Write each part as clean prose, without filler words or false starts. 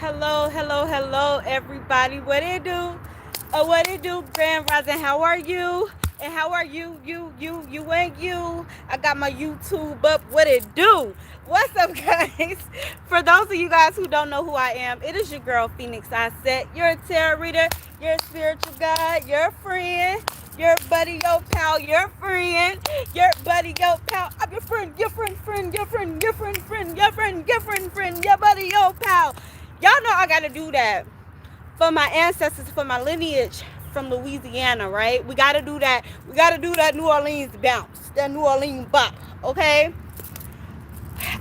Hello, hello, hello, everybody. What it do? What it do, Grand Rising? How are you? And how are you ain't you. I got my YouTube up. What it do? What's up, guys? For those of you guys who don't know who I am, it is your girl, Phoenix I said. You're a tarot reader. You're a spiritual guide. You're a friend. Your buddy, your pal, your friend, your buddy, your pal. I'm your friend, your friend, your friend, your friend, your friend, your buddy, your pal. Y'all know I gotta do that for my ancestors, for my lineage from Louisiana, right? We gotta do that. We gotta do that New Orleans bounce, that New Orleans bop, okay?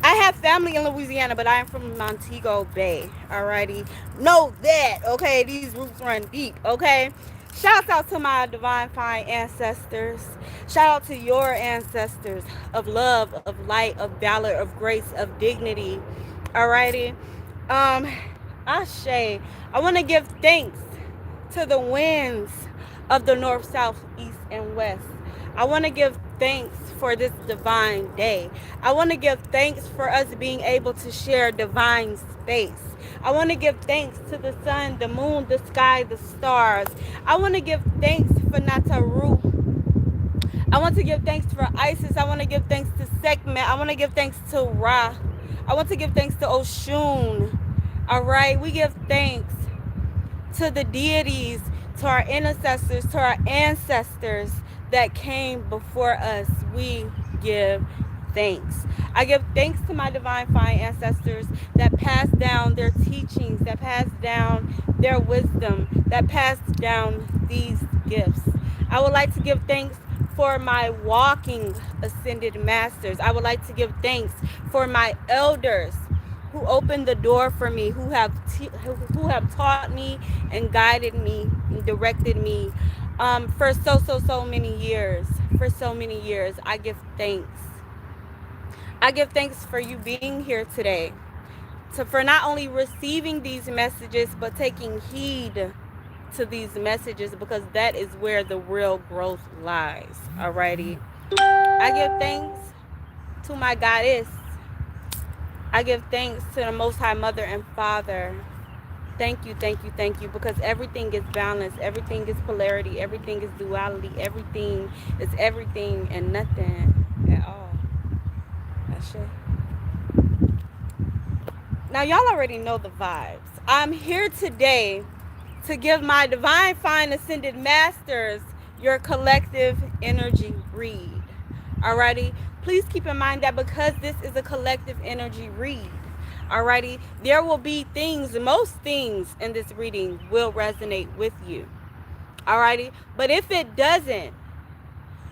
I have family in Louisiana, but I am from Montego Bay, alrighty? Know that, okay? These roots run deep, okay? Shouts out to my divine fine ancestors. Shout out to your ancestors of love, of light, of valor, of grace, of dignity, alrighty? Um, Ashe, I want to give thanks to the winds of the north, south, east, and west. I want to give thanks for this divine day. I want to give thanks for us being able to share divine space. I want to give thanks to the sun, the moon, the sky, the stars. I want to give thanks for Nataru. I want to give thanks for Isis. I want to give thanks to Sekhmet. I want to give thanks to Ra. I want to give thanks to Oshun. All right, we give thanks to the deities, to our intercessors, to our ancestors that came before us. We give thanks. I give thanks to my divine fine ancestors that passed down their teachings, that passed down their wisdom, that passed down these gifts. I would like to give thanks for my walking ascended masters. I would like to give thanks for my elders who opened the door for me, who have taught me and guided me and directed me for so many years. For so many years, I give thanks. I give thanks for you being here today, for not only receiving these messages, but taking heed to these messages, because that is where the real growth lies. Alrighty. I give thanks to my goddess. I give thanks to the Most High Mother and Father. Thank you, thank you, thank you, because everything is balance, everything is polarity, everything is duality, everything is everything and nothing at all. That's it. Now, y'all already know the vibes. I'm here today to give my divine fine ascended masters your collective energy read. Alrighty? Please keep in mind that because this is a collective energy read, alrighty, there will be things, most things in this reading will resonate with you. Alrighty? But if it doesn't,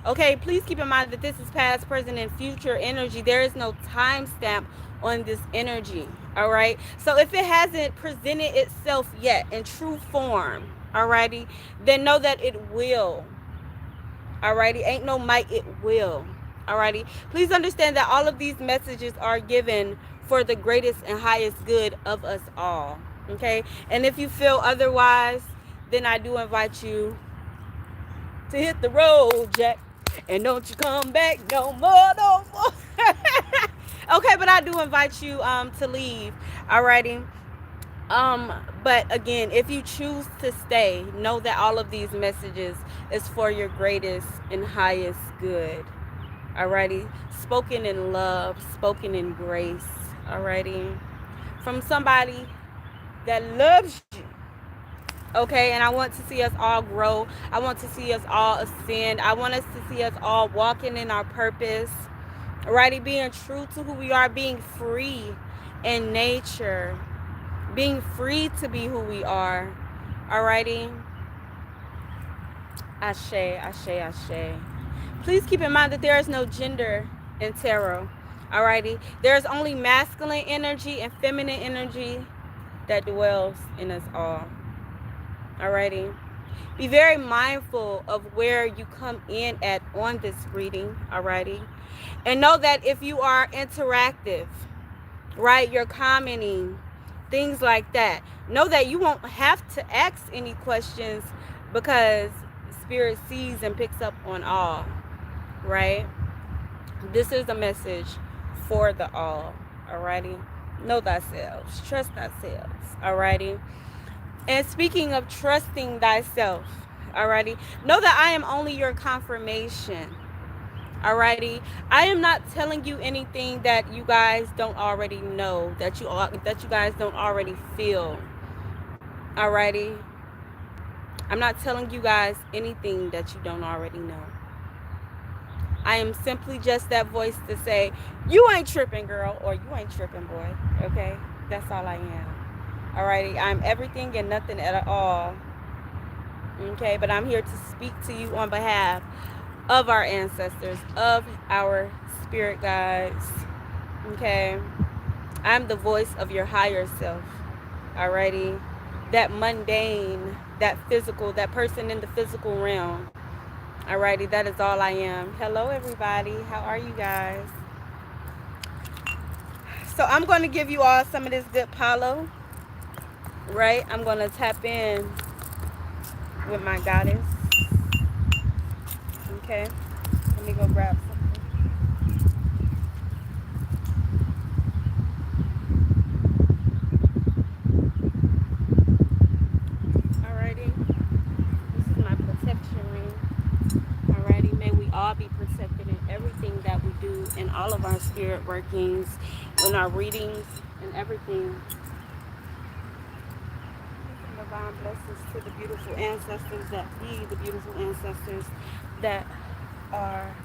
okay, please keep in mind that this is past, present, and future energy. There is no timestamp on this energy. All right. So if it hasn't presented itself yet in true form, alrighty, then know that it will. Alrighty. Ain't no might, it will. Alrighty. Please understand that all of these messages are given for the greatest and highest good of us all. Okay. And if you feel otherwise, then I do invite you to hit the road, Jack. And don't you come back no more, no more. Okay, but I do invite you to leave. Alrighty. But again, if you choose to stay, know that all of these messages is for your greatest and highest good. Alrighty. Spoken in love, spoken in grace. Alrighty. From somebody that loves you. Okay, and I want to see us all grow. I want to see us all ascend. I want us to see us all walking in our purpose. Alrighty, being true to who we are, being free in nature, being free to be who we are. Alrighty. Ashe, ashe, ashe. Please keep in mind that there is no gender in tarot. Alrighty. There is only masculine energy and feminine energy that dwells in us all. Alrighty. Be very mindful of where you come in at on this reading. Alrighty. And know that if you are interactive, right, you're commenting, things like that, know that you won't have to ask any questions because Spirit sees and picks up on all, right? This is a message for the all. Alrighty. Know thyself. Trust thyself. Alrighty. And speaking of trusting thyself, alrighty, know that I am only your confirmation. Alrighty, I am not telling you anything that you guys don't already know, that you guys don't already feel. Alrighty, I'm not telling you guys anything that you don't already know. I am simply just that voice to say, you ain't tripping, girl, or you ain't tripping, boy. Okay, that's all I am. Alrighty, I'm everything and nothing at all. Okay, but I'm here to speak to you on behalf of our ancestors, of our spirit guides. Okay, I'm the voice of your higher self. Alrighty, that mundane, that physical, that person in the physical realm. Alrighty, that is all I am. Hello, everybody. How are you guys? So I'm going to give you all some of this good Palo. Right, I'm going to tap in with my goddess. Okay, let me go grab something. Alrighty, this is my protection ring. Alrighty, may we all be protected in everything that we do, in all of our spirit workings, in our readings, and everything. Divine blessings to the beautiful ancestors that be the beautiful ancestors that are.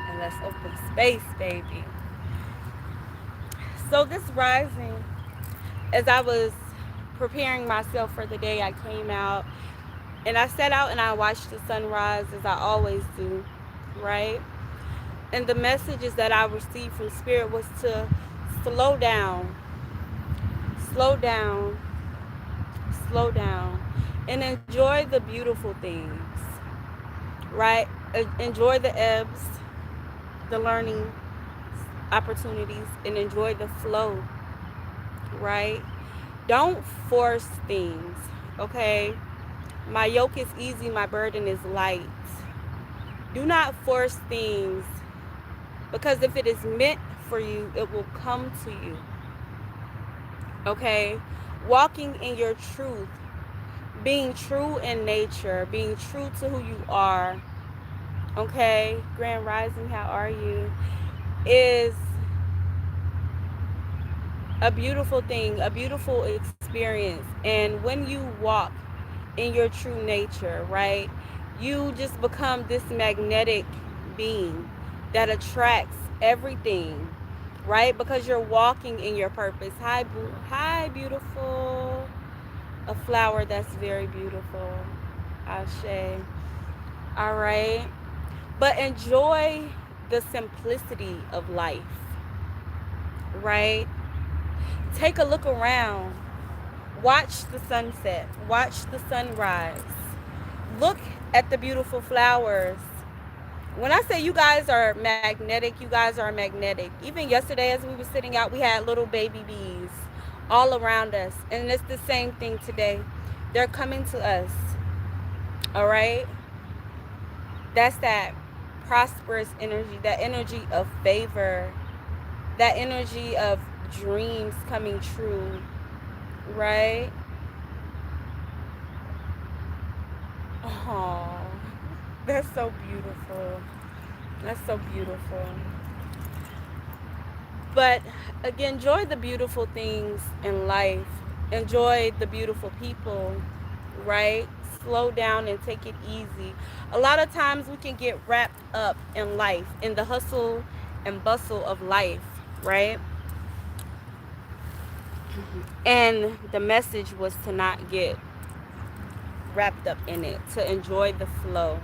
And let's open space, baby. So this rising, as I was preparing myself for the day, I came out and I sat out and I watched the sunrise as I always do, right? And the messages that I received from Spirit was to slow down, slow down, slow down, and enjoy the beautiful things, right? Enjoy the ebbs, the learning opportunities, and enjoy the flow, right? Don't force things, okay? My yoke is easy, my burden is light. Do not force things, because if it is meant for you, it will come to you, okay? Walking in your truth, being true in nature, being true to who you are, okay? Grand Rising, how are you? Is a beautiful thing, a beautiful experience. And when you walk in your true nature, right, you just become this magnetic being that attracts everything, right? Because you're walking in your purpose. Hi, beautiful. A flower that's very beautiful. Ashe. All right. But enjoy the simplicity of life, right? Take a look around. Watch the sunset. Watch the sunrise. Look at the beautiful flowers. When I say you guys are magnetic, you guys are magnetic. Even yesterday as we were sitting out, we had little baby bees all around us. And it's the same thing today. They're coming to us. All right? That's that prosperous energy, that energy of favor, that energy of dreams coming true, right? Oh, that's so beautiful. That's so beautiful. But again, enjoy the beautiful things in life. Enjoy the beautiful people, right? Slow down and take it easy. A lot of times we can get wrapped up in life, in the hustle and bustle of life, right? And the message was to not get wrapped up in it, to enjoy the flow,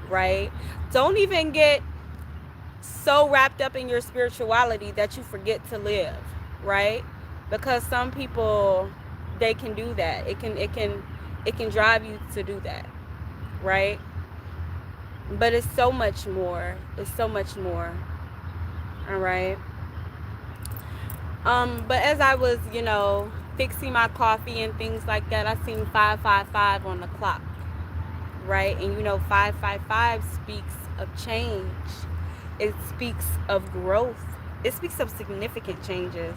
right? Don't even get so wrapped up in your spirituality that you forget to live, right? Because some people, they can do that. It can drive you to do that, right? But it's so much more. It's so much more. All right. But as I was, fixing my coffee and things like that, I seen 555 on the clock, right? And 555 speaks of change. It speaks of growth. It speaks of significant changes.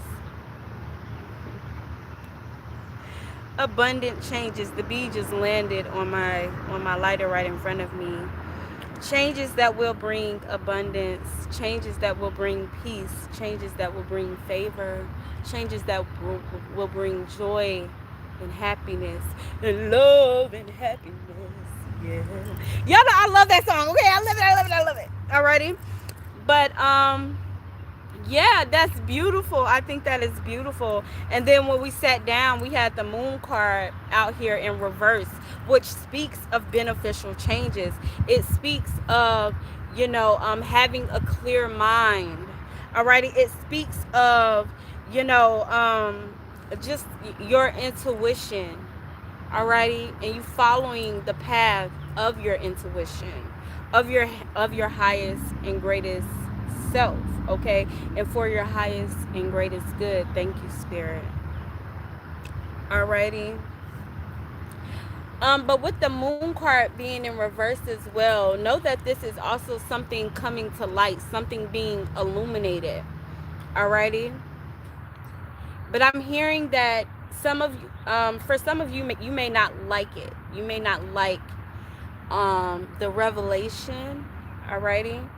Abundant changes. The bee just landed on my lighter right in front of me. Changes that will bring abundance, changes that will bring peace, changes that will bring favor, changes that will bring joy and happiness and love and happiness. Yeah. Y'all know I love that song. Okay, I love it, I love it, I love it. Alrighty. But yeah, that's beautiful. I think that is beautiful. And then when we sat down, we had the moon card out here in reverse, which speaks of beneficial changes. It speaks of, having a clear mind. Alrighty. It speaks of, you know, just your intuition. Alrighty, and you following the path of your intuition, of your highest and greatest self, okay, and for your highest and greatest good. Thank you, Spirit. Alrighty. But with the moon card being in reverse as well, know that this is also something coming to light, something being illuminated. Alrighty. But I'm hearing that some of you, for some of you, you may not like it. You may not like the revelation, alrighty?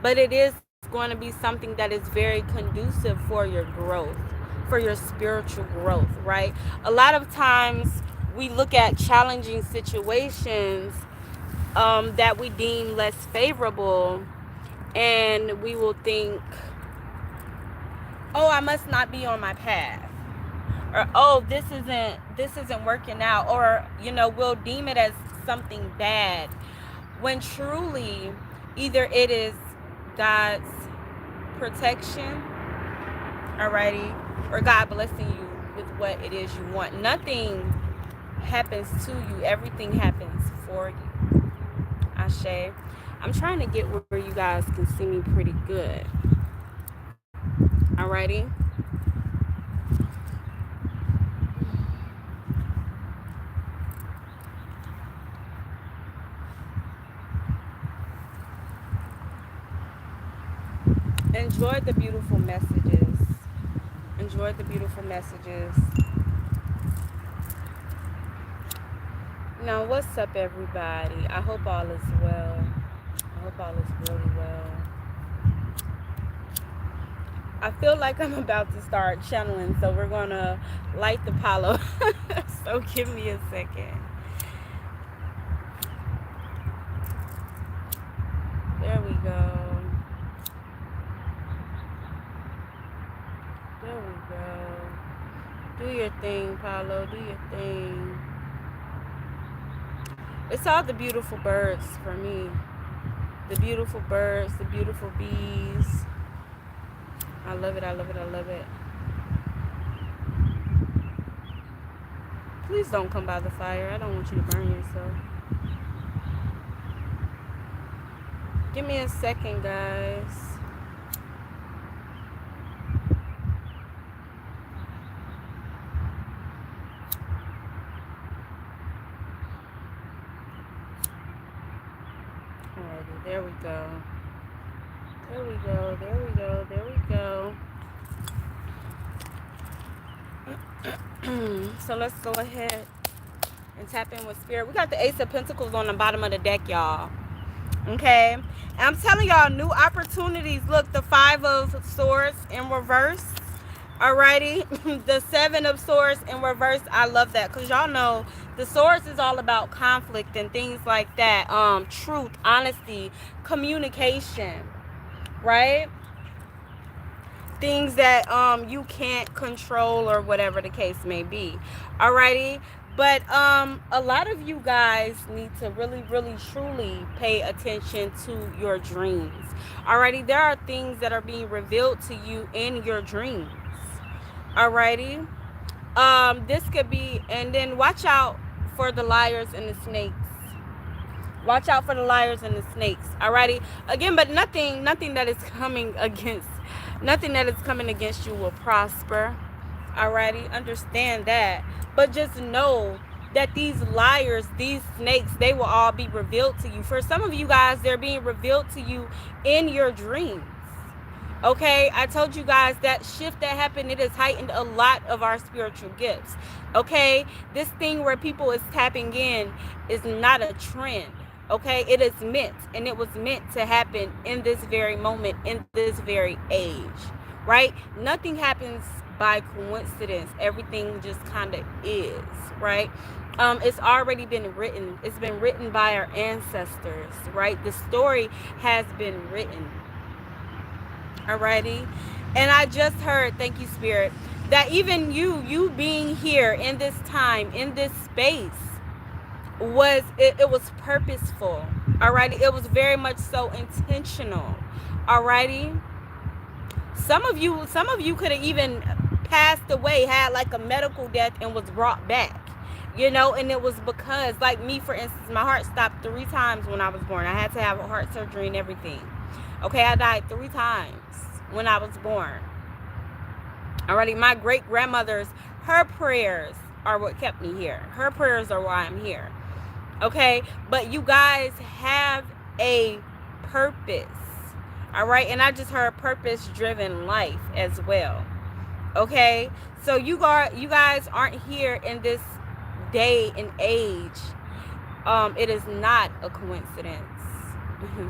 But it is going to be something that is very conducive for your growth, for your spiritual growth, right? A lot of times we look at challenging situations that we deem less favorable, and we will think, oh, I must not be on my path, or oh, this isn't working out, or we'll deem it as something bad, when truly either it is God's protection, alrighty, or God blessing you with what it is you want. Nothing happens to you, everything happens for you. Ashe. I'm trying to get where you guys can see me pretty good. Alrighty. Enjoy the beautiful messages. Enjoy the beautiful messages. Now, what's up, everybody? I hope all is well. I hope all is really well. I feel like I'm about to start channeling, so we're going to light the Palo. So give me a second. There we go. There we go. Do your thing, Paulo. Do your thing. It's all the beautiful birds for me. The beautiful birds, the beautiful bees. I love it, I love it, I love it. Please don't come by the fire. I don't want you to burn yourself. Give me a second, guys. Alrighty, there we go. There we go, there we go, there we go. So let's go ahead and tap in with Spirit. We got the Ace of Pentacles on the bottom of the deck, y'all. Okay? And I'm telling y'all, new opportunities. Look, the Five of Swords in reverse. Alrighty? The Seven of Swords in reverse. I love that. Because y'all know the swords is all about conflict and things like that. Truth, honesty, communication. Right? Things that you can't control or whatever the case may be. Alrighty? But a lot of you guys need to really, really, truly pay attention to your dreams. Alrighty? There are things that are being revealed to you in your dreams. Alrighty? This could be, and then watch out for the liars and the snakes. Watch out for the liars and the snakes. Alrighty? Again, but nothing that is coming against you will prosper. Alrighty? Understand that. But just know that these liars, these snakes, they will all be revealed to you. For some of you guys, they're being revealed to you in your dreams. Okay, I told you guys that shift that happened, it has heightened a lot of our spiritual gifts. Okay, this thing where people is tapping in is not a trend. Okay, it is meant, and it was meant to happen in this very moment, in this very age, right? Nothing happens by coincidence. Everything just kind of is, right? It's already been written. It's been written by our ancestors, right? The story has been written. Alrighty. And I just heard, thank you, Spirit, that even you being here in this time, in this space, it was purposeful. Alrighty. It was very much so intentional. Alrighty. Some of you could have even passed away, had like a medical death, and was brought back. And it was because, like me, for instance, my heart stopped 3 times when I was born. I had to have a heart surgery and everything. Okay, I died 3 times when I was born. Alrighty, my great grandmother's, her prayers are what kept me here. Her prayers are why I'm here. Okay, but you guys have a purpose. Alright, and I just heard purpose-driven life as well. Okay, so you guys aren't here in this day and age. It is not a coincidence.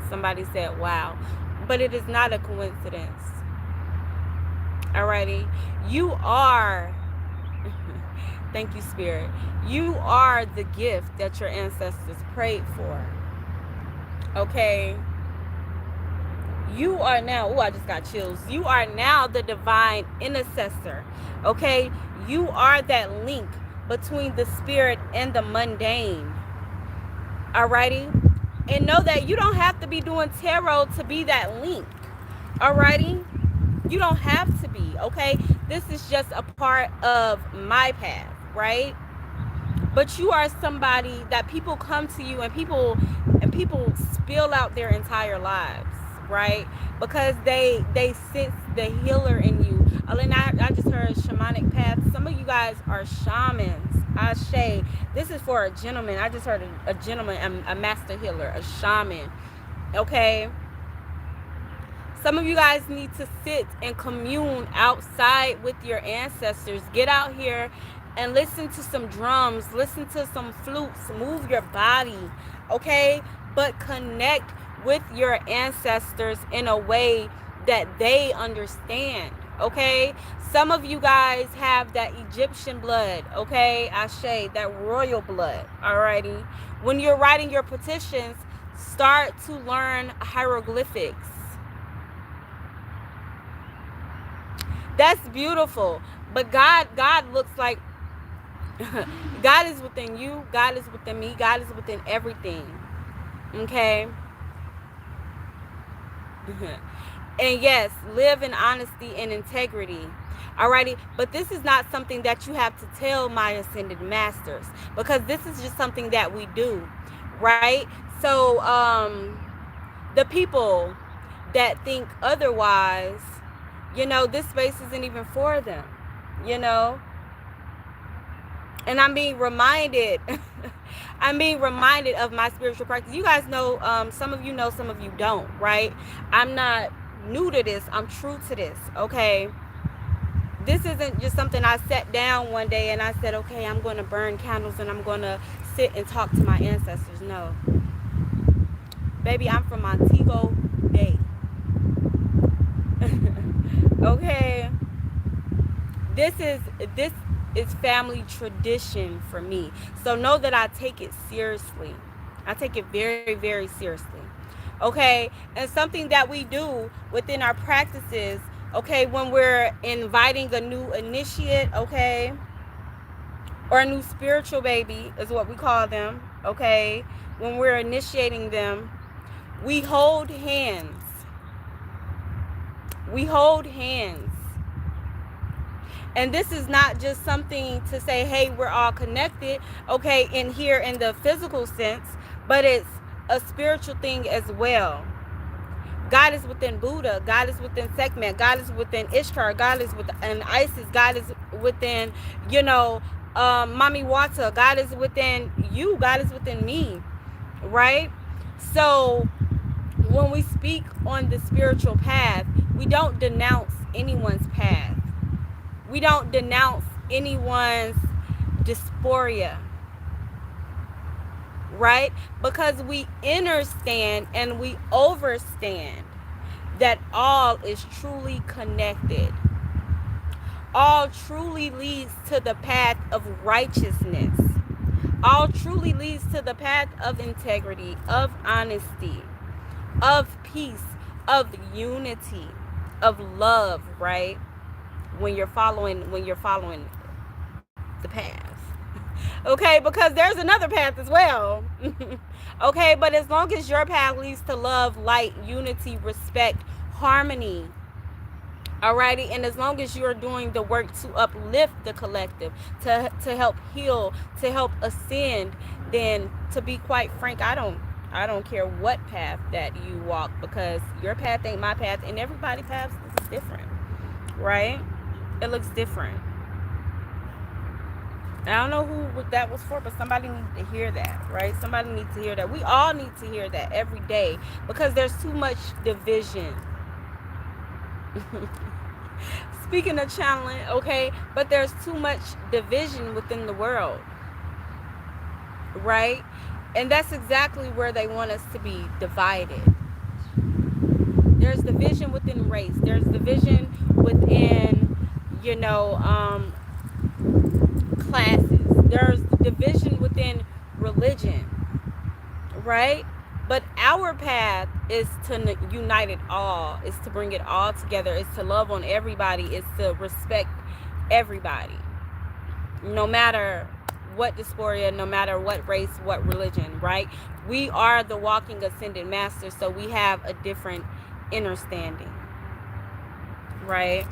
Somebody said, wow. But it is not a coincidence. Alrighty. You are, thank you, Spirit. You are the gift that your ancestors prayed for. Okay. You are now, I just got chills. You are now the divine intercessor. Okay. You are that link between the spirit and the mundane. Alrighty. And know that you don't have to be doing tarot to be that link. Alrighty? You don't have to be, okay? This is just a part of my path, right? But you are somebody that people come to you and people spill out their entire lives, right? Because they sense the healer in you. And I just heard shamanic path. Some of you guys are shamans. Ashe. This is for a gentleman. I just heard a gentleman, a master healer, a shaman. Okay? Some of you guys need to sit and commune outside with your ancestors. Get out here and listen to some drums. Listen to some flutes. Move your body. Okay? But connect with your ancestors in a way that they understand. Okay? Some of you guys have that Egyptian blood, okay? Ashe, that royal blood, alrighty? When you're writing your petitions, start to learn hieroglyphics. That's beautiful. But God looks like, God is within you, God is within me, God is within everything, okay? And yes, live in honesty and integrity. Alrighty, but this is not something that you have to tell my ascended masters, because this is just something that we do, right? So the people that think otherwise, this space isn't even for them, and I'm being reminded of my spiritual practice. You guys know, some of you know, some of you don't, right? I'm not new to this. I'm true to this, okay? This isn't just something I sat down one day and I said, okay, I'm going to burn candles and I'm going to sit and talk to my ancestors. No. Baby, I'm from Montego Bay. Okay? This is family tradition for me. So know that I take it seriously. I take it very, very seriously. Okay? And something that we do within our practices, okay, when we're inviting a new initiate, okay, or a new spiritual baby is what we call them, okay, when we're initiating them, we hold hands. We hold hands. And this is not just something to say, hey, we're all connected, okay, in here in the physical sense, but it's a spiritual thing as well. God is within Buddha. God is within Sekhmet. God is within Ishtar. God is within Isis. God is within, Mommy Wata, God is within you, God is within me, right? So when we speak on the spiritual path, we don't denounce anyone's path. We don't denounce anyone's dysphoria, right? Because we understand and we overstand that all is truly connected. All truly leads to the path of righteousness. All truly leads to the path of integrity, of honesty, of peace, of unity, of love, right? When you're following the path. Okay, because there's another path as well. Okay, but as long as your path leads to love, light, unity, respect, harmony, alrighty, and as long as you're doing the work to uplift the collective, to help heal, to help ascend, then to be quite frank, I don't care what path that you walk, because your path ain't my path, and everybody's path is different, right? It looks different. I don't know who that was for, but somebody needs to hear that, right? Somebody needs to hear that. We all need to hear that every day, because there's too much division. Speaking of channeling, okay, but there's too much division within the world, right? And that's exactly where they want us to be divided. There's division within race. There's division within, you know, classes. There's division within religion, right? But our path is to unite it all, is to bring it all together, is to love on everybody, is to respect everybody, no matter what dysphoria, no matter what race, what religion, right? We are the walking ascended masters, so we have a different understanding, right?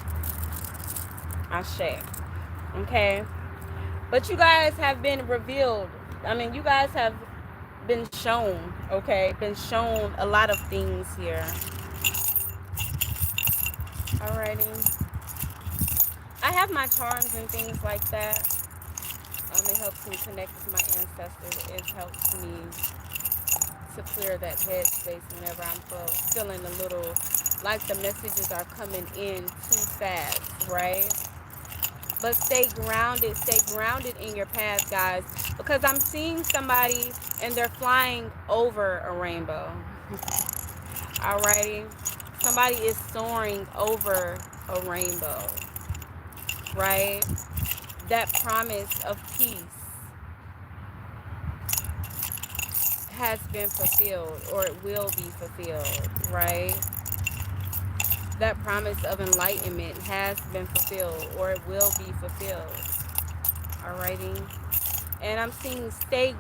Ashe. Okay? But you guys have been revealed. I mean, you guys have been shown, okay? Been shown a lot of things here. Alrighty. I have my charms and things like that. It helps me connect with my ancestors. It helps me to clear that headspace whenever I'm feeling a little like the messages are coming in too fast, right? But stay grounded in your path, guys, because I'm seeing somebody and they're flying over a rainbow. Alrighty? Somebody is soaring over a rainbow, right? That promise of peace has been fulfilled, or it will be fulfilled, right? That promise of enlightenment has been fulfilled, or it will be fulfilled. Alrighty? And I'm seeing stay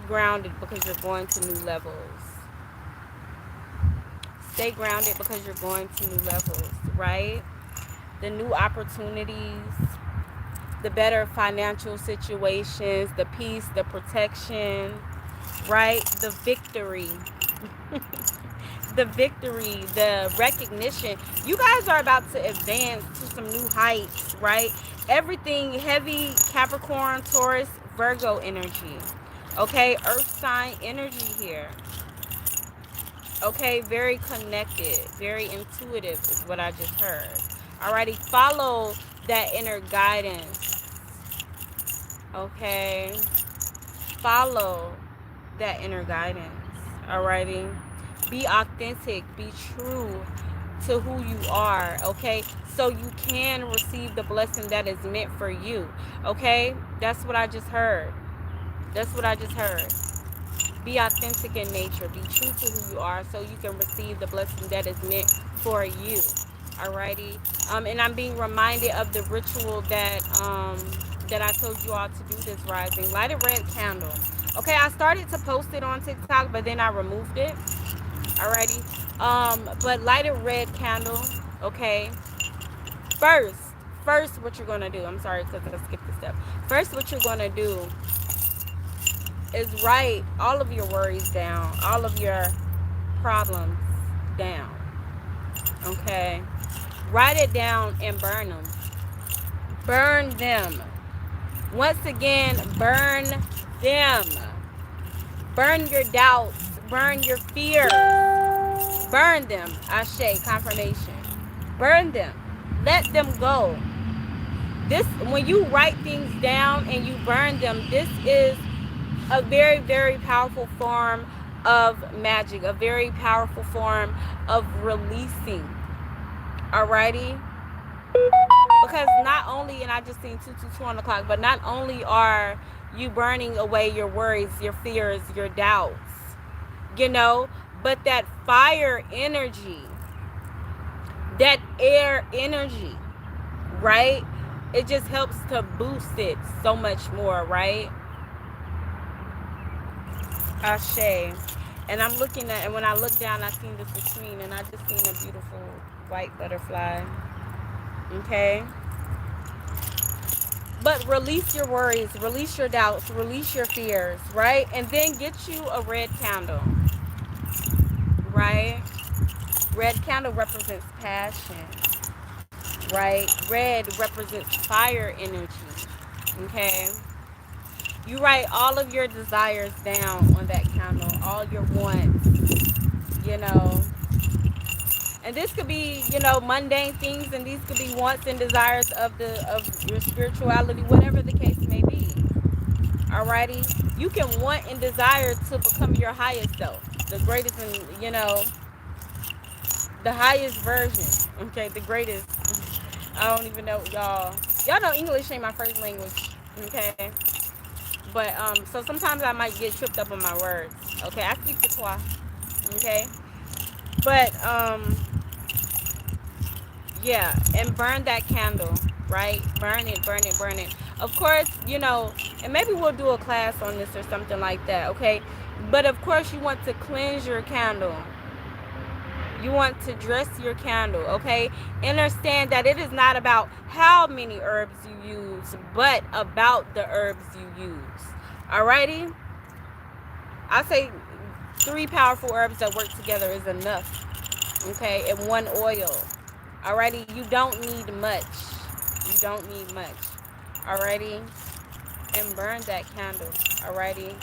grounded because you're going to new levels. Stay grounded because you're going to new levels, right? The new opportunities, the better financial situations, the peace, the protection, right? The victory. The victory, the recognition. You guys are about to advance to some new heights, right? Everything heavy, Capricorn, Taurus, Virgo energy. Okay, earth sign energy here. Okay, very connected, very intuitive is what I just heard. Alrighty, follow that inner guidance. Okay, follow that inner guidance. Alrighty, be authentic, be true to who you are. Okay, so you can receive the blessing that is meant for you. Okay, that's what I just heard. That's what I just heard. Be authentic in nature. Be true to who you are, so you can receive the blessing that is meant for you. Alrighty. And I'm being reminded of the ritual that I told you all to do this rising. Light a red candle. Okay, I started to post it on TikTok, but then I removed it. Alrighty. But light a red candle. Okay. First, what you're gonna do? I'm sorry because I skipped the step. First, what you're gonna do is write all of your worries down, all of your problems down. Okay? Write it down and burn them. Burn them. Once again, burn them. Burn your doubts. Burn your fears. Burn them. Ashe, confirmation. Burn them. Let them go. This, when you write things down and you burn them, this is a very, very powerful form of magic, a very powerful form of releasing. Alrighty? Because not only, and I just seen 222 on the clock, but not only are you burning away your worries, your fears, your doubts, you know, but that fire energy, that air energy, right? It just helps to boost it so much more, right? Ashe. And I'm looking at, and when I look down, I seen this between, and I just seen a beautiful white butterfly. Okay? But release your worries, release your doubts, release your fears, right? And then get you a red candle, right? Red candle represents passion, right? Red represents fire energy, okay? You write all of your desires down on that candle, all your wants, you know. And this could be, you know, mundane things, and these could be wants and desires of your spirituality, whatever the case may be. Alrighty? You can want and desire to become your highest self, the greatest, and, you know, the highest version. Okay, the greatest. I don't even know, y'all. Y'all know English ain't my first language. Okay? But so sometimes I might get tripped up on my words. Okay, I speak Patois. Okay, but yeah, and burn that candle, right? Burn it, burn it, burn it. Of course, you know, and maybe we'll do a class on this or something like that. Okay, but of course you want to cleanse your candle. You want to dress your candle, okay? Understand that it is not about how many herbs you use, but about the herbs you use. Alrighty? I say 3 powerful herbs that work together is enough, okay? And 1 oil. Alrighty? You don't need much. You don't need much. Alrighty? And burn that candle. Alrighty?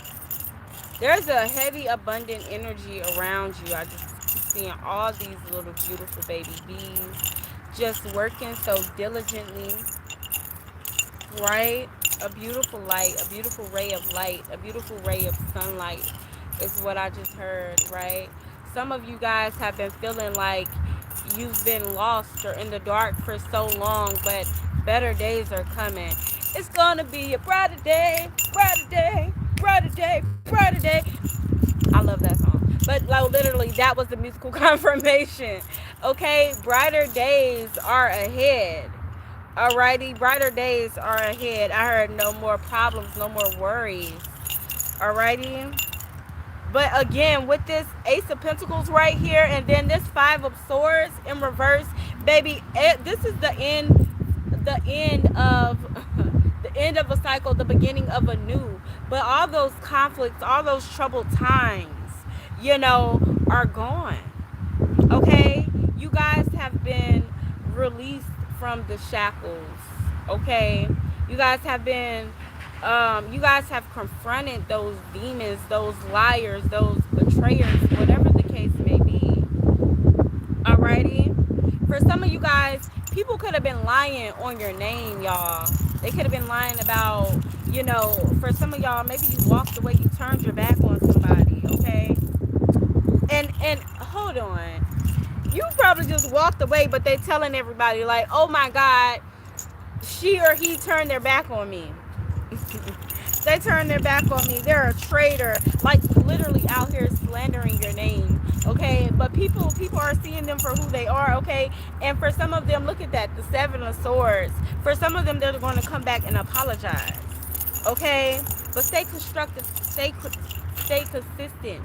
There's a heavy, abundant energy around you. I just seeing all these little beautiful baby bees just working so diligently, right? A beautiful light, a beautiful ray of light, a beautiful ray of sunlight is what I just heard, right? Some of you guys have been feeling like you've been lost or in the dark for so long, but better days are coming. It's gonna be a brighter day, brighter day, brighter day, brighter day. I love that song. But like literally, that was the musical confirmation. Okay, brighter days are ahead. Alrighty, brighter days are ahead. I heard no more problems, no more worries. Alrighty. But again, with this Ace of Pentacles right here, and then this 5 of Swords in reverse, baby, this is the end of the end of a cycle, the beginning of a new. But all those conflicts, all those troubled times, you know, are gone. Okay? You guys have been released from the shackles. Okay? You guys have been you guys have confronted those demons, those liars, those betrayers, whatever the case may be. Alrighty? For some of you guys, people could have been lying on your name, y'all. They could have been lying about, you know, for some of y'all, maybe you walked away, you turned your back on somebody, okay? And hold on. You probably just walked away, but they telling everybody like, oh my God, she or he turned their back on me. They turned their back on me. They're a traitor, like literally out here slandering your name. Okay, but people are seeing them for who they are. Okay, and for some of them, look at that, the 7 of Swords. For some of them, they're going to come back and apologize. Okay, but stay constructive, stay consistent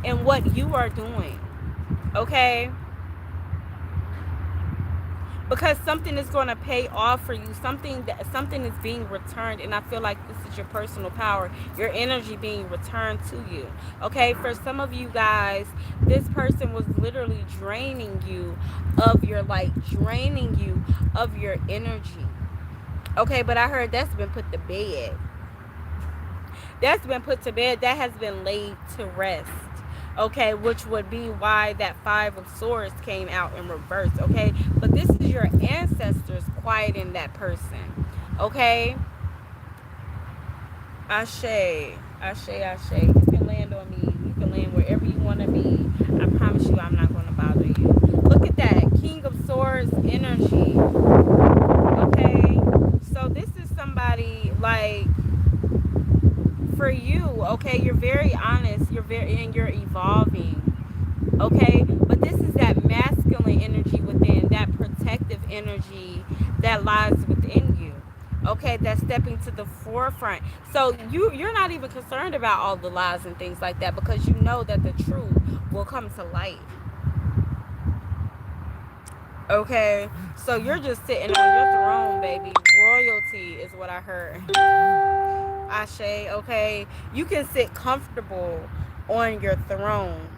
in what you are doing. Okay. Because something is going to pay off for you. Something is being returned, and I feel like this is your personal power, your energy being returned to you. Okay, for some of you guys, this person was literally draining you of your light, draining you of your energy. Okay, but I heard that's been put to bed. That's been put to bed. That has been laid to rest. Okay, which would be why that Five of Swords came out in reverse. Okay, but this is your ancestors quieting that person. Okay, Ashe, Ashe, Ashe. You can land on me. You can land wherever you want to be. I promise you, I'm not going to bother you. Look at that King of Swords energy. Okay, so this is somebody like for you. Okay, you're very honest. You're very and you're evolving. Okay, but this is that masculine energy within, that protective energy that lies within you. Okay, that's stepping to the forefront. So you're not even concerned about all the lies and things like that, because you know that the truth will come to light. Okay, so you're just sitting on your throne, baby. Royalty is what I heard. Ashe. Okay, you can sit comfortable on your throne,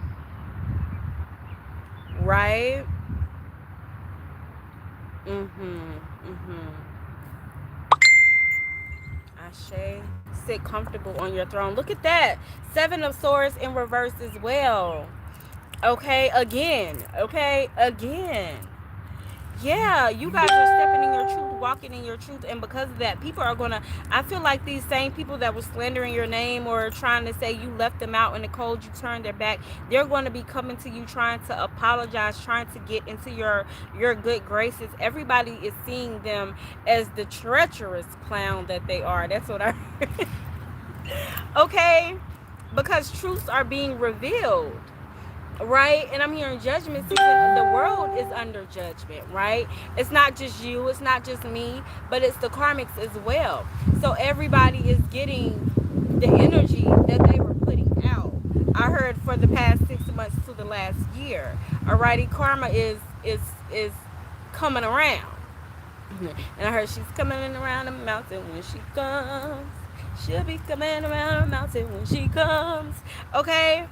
right? Mm-hmm. Ashe. Sit comfortable on your throne. Look at that. Seven of Swords in reverse as well. Okay, again. Okay, again. Yeah, you guys are stepping in your truth, walking in your truth, and because of that, people are gonna. I feel like these same people that were slandering your name or trying to say you left them out in the cold, you turned their back. They're going to be coming to you, trying to apologize, trying to get into your good graces. Everybody is seeing them as the treacherous clown that they are. That's what I. Okay, because truths are being revealed, right? And I'm hearing judgment season. The world is under judgment, right? It's not just you, it's not just me, but it's the karmics as well. So everybody is getting the energy that they were putting out. I heard for the past 6 months to the last year. Alrighty, karma is coming around. And I heard she's coming around the mountain when she comes. She'll be coming around the mountain when she comes. Okay?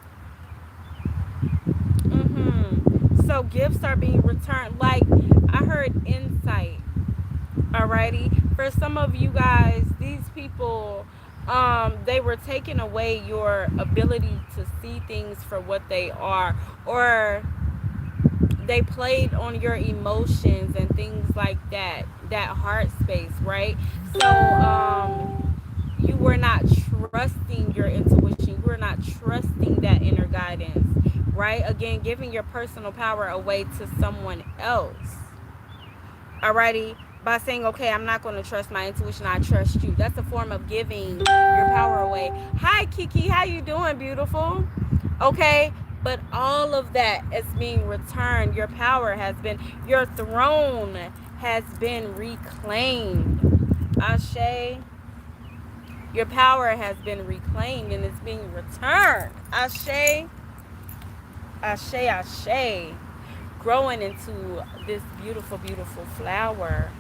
So gifts are being returned. Like I heard insight. Alrighty. For some of you guys, these people, they were taking away your ability to see things for what they are, or they played on your emotions and things like that. That heart space, right? So you were not trusting your intuition. You were not trusting that inner guidance, right? Again, giving your personal power away to someone else. Alrighty, by saying, okay, I'm not going to trust my intuition, I trust you. That's a form of giving your power away. Hi, Kiki, how you doing, beautiful? Okay, but all of that is being returned. Your power has been, your throne has been reclaimed. Ashe. Your power has been reclaimed and it's being returned. Ashe. Ashe, ashe. Growing into this beautiful, beautiful flower.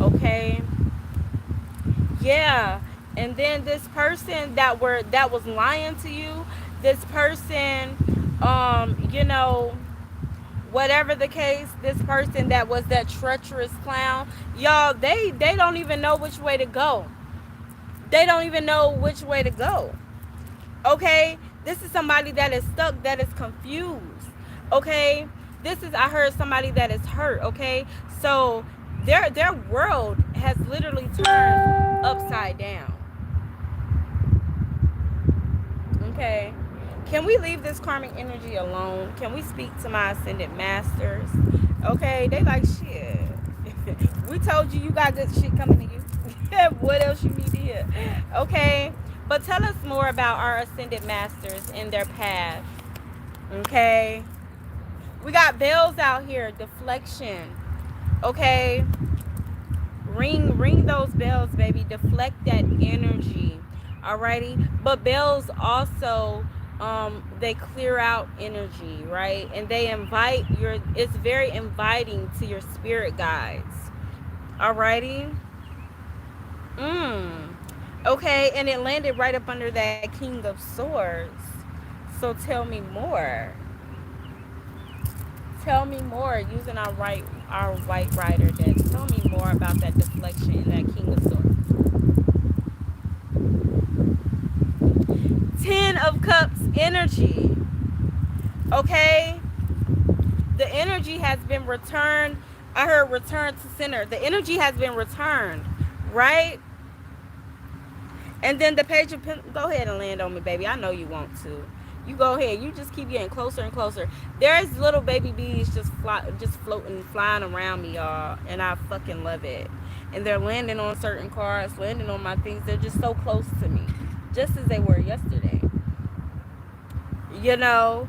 Okay. Yeah. And then this person that was lying to you, this person, you know, whatever the case, this person that was that treacherous clown, y'all, they don't even know which way to go. They don't even know which way to go. Okay? This is somebody that is stuck, that is confused. Okay? This is, I heard, somebody that is hurt. Okay? So their world has literally turned upside down. Okay? Can we leave this karmic energy alone? Can we speak to my ascended masters? Okay? They like, shit. We told you got good shit coming to you. What else you need to hear? Okay? But tell us more about our ascended masters and their path. Okay? We got bells out here. Deflection. Okay? Ring those bells, baby. Deflect that energy. Alrighty? But bells also, they clear out energy, right? And they invite it's very inviting to your spirit guides. Alrighty? Okay, and it landed right up under that King of Swords. So tell me more. Tell me more using our white rider deck. Tell me more about that deflection and that King of Swords. 10 of Cups energy. Okay? The energy has been returned. I heard return to center. The energy has been returned, right? And then the Page of Pentacles. Go ahead and land on me, baby. I know you want to. You go ahead. You just keep getting closer and closer. There's little baby bees just floating, flying around me, y'all. And I fucking love it. And they're landing on certain cards, landing on my things. They're just so close to me. Just as they were yesterday. You know?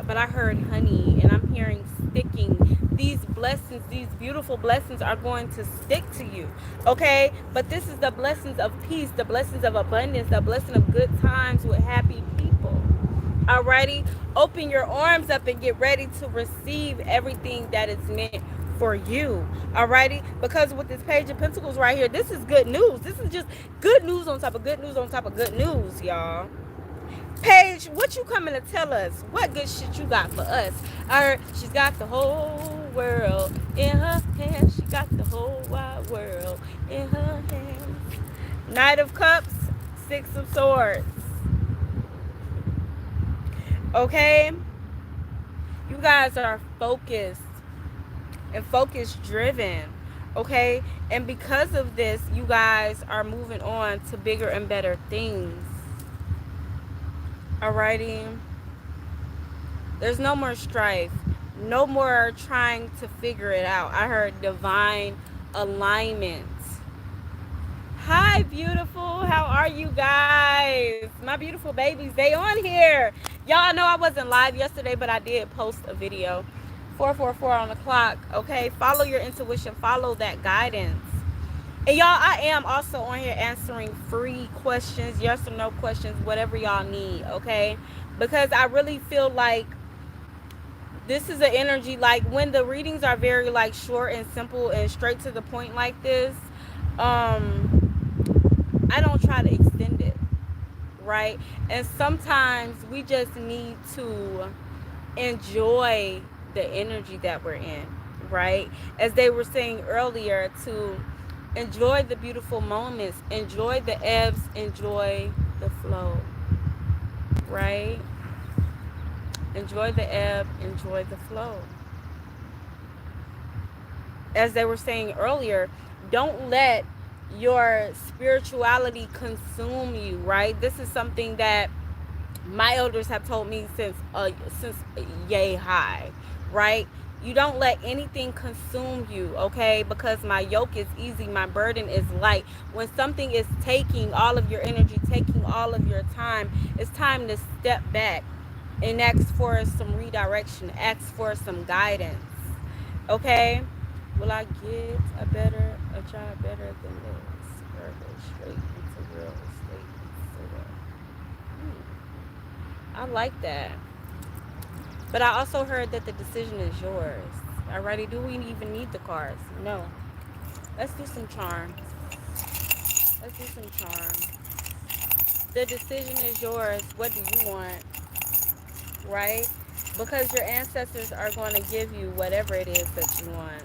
But I heard honey, and I'm hearing sticking. These blessings, these beautiful blessings are going to stick to you, okay? But this is the blessings of peace, the blessings of abundance, the blessing of good times with happy people. Alrighty? Open your arms up and get ready to receive everything that is meant for you. Alrighty? Because with this Page of Pentacles right here, this is good news. This is just good news on top of good news on top of good news, y'all. Paige, what you coming to tell us? What good shit you got for us? I heard she's got the whole world in her hands. She got the whole wide world in her hands. Knight of Cups, Six of Swords. Okay? You guys are focused and focus driven. Okay? And because of this, you guys are moving on to bigger and better things. Alrighty? There's no more strife. No more trying to figure it out. I heard divine alignment. Hi, beautiful. How are you guys? My beautiful babies, they on here. Y'all know I wasn't live yesterday, but I did post a video. 444 on the clock. Okay? Follow your intuition. Follow that guidance. And y'all, I am also on here answering free questions, yes or no questions, whatever y'all need, okay? Because I really feel like this is an energy, like when the readings are very like short and simple and straight to the point like this, I don't try to extend it, right? And sometimes we just need to enjoy the energy that we're in, right? As they were saying earlier, to enjoy the beautiful moments, enjoy the ebbs, enjoy the flow, right? Enjoy the ebb, enjoy the flow. As they were saying earlier, don't let your spirituality consume you, right? This is something that my elders have told me since yay high, right? You don't let anything consume you, okay? Because my yoke is easy, my burden is light. When something is taking all of your energy, taking all of your time, it's time to step back and ask for some redirection, ask for some guidance, okay? Will I get a job better than this? Or go straight into real estate? I like that. But I also heard that the decision is yours. Alrighty, do we even need the cards? No. Let's do some charms. Let's do some charms. The decision is yours. What do you want? Right? Because your ancestors are going to give you whatever it is that you want.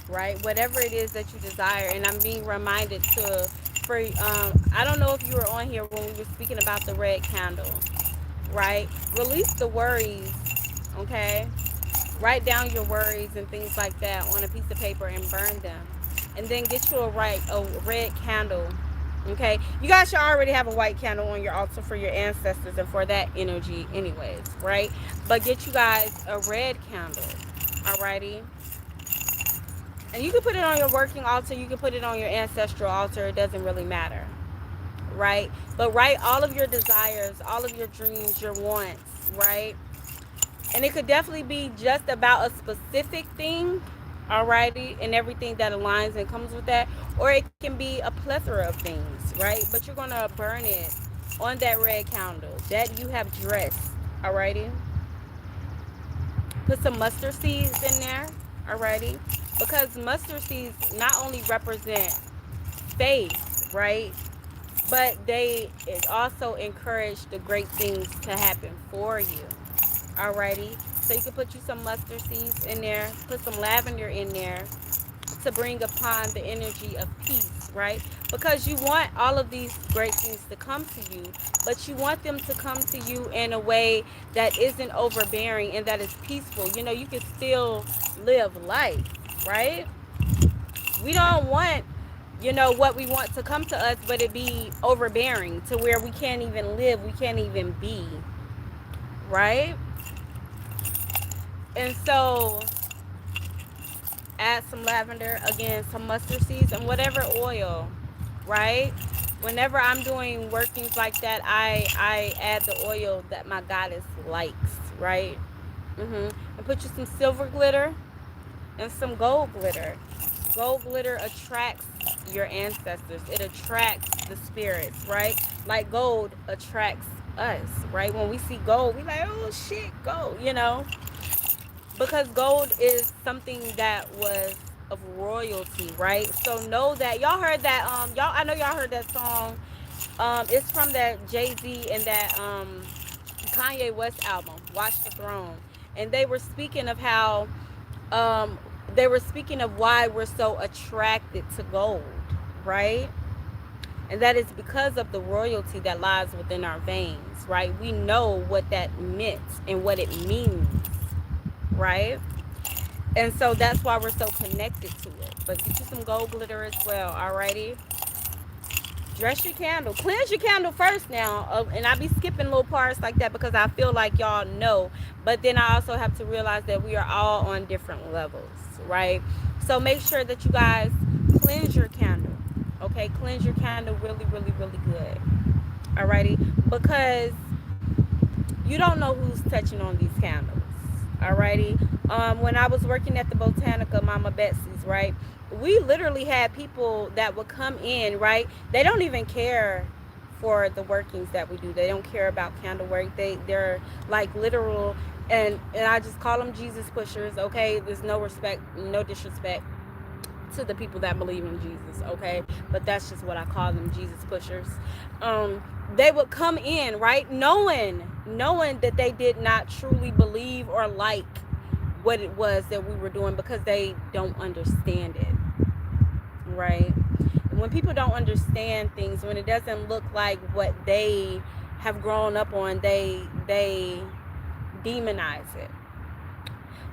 Right? Whatever it is that you desire. And I'm being reminded I don't know if you were on here when we were speaking about the red candle. Right? Release the worries, okay? Write down your worries and things like that on a piece of paper and burn them. And then get you a red candle, okay? You guys should already have a white candle on your altar for your ancestors and for that energy anyways, right? But get you guys a red candle, alrighty? And you can put it on your working altar. You can put it on your ancestral altar. It doesn't really matter. Right? But write all of your desires, all of your dreams, your wants, right? And it could definitely be just about a specific thing, alrighty, and everything that aligns and comes with that. Or it can be a plethora of things, right? But you're going to burn it on that red candle that you have dressed, alrighty? Put some mustard seeds in there, alrighty? Because mustard seeds not only represent faith, right? But it also encourage the great things to happen for you. Alrighty. So you can put you some mustard seeds in there, put some lavender in there to bring upon the energy of peace, right? Because you want all of these great things to come to you, but you want them to come to you in a way that isn't overbearing and that is peaceful. You know, you can still live life, right? We don't want, what we want to come to us, but it be overbearing to where we can't even live, we can't even be, right? And so add some lavender, again, some mustard seeds, and whatever oil, right? Whenever I'm doing workings like that, I add the oil that my goddess likes, right? And put you some silver glitter and some gold glitter. Gold glitter attracts your ancestors. It attracts the spirits, right? Like gold attracts us, right? When we see gold, we like, oh shit, gold. Because gold is something that was of royalty, right? So know that y'all heard that y'all I know y'all heard that song. It's from that Jay-Z and that Kanye West album, Watch the Throne. And they were speaking of how um they were speaking of why we're so attracted to gold, right? And that is because of the royalty that lies within our veins, right? We know what that meant and what it means, right? And so that's why we're so connected to it. But get you some gold glitter as well, alrighty? Dress your candle. Cleanse your candle first now. And I be skipping little parts like that because I feel like y'all know. But then I also have to realize that we are all on different levels, right? So make sure that you guys cleanse your candle. Okay? Cleanse your candle really, really, really good. Alrighty? Because you don't know who's touching on these candles. Alrighty. When I was working at the Botanica, Mama Betsy's, right? We literally had people that would come in, right? They don't even care for the workings that we do. They don't care about candle work. They're like literal, and I just call them Jesus pushers. Okay, there's no respect, no disrespect to the people that believe in Jesus, okay? But that's just what I call them, Jesus pushers. They would come in, right, knowing that they did not truly believe or like what it was that we were doing because they don't understand it, right? And when people don't understand things, when it doesn't look like what they have grown up on, they demonize it.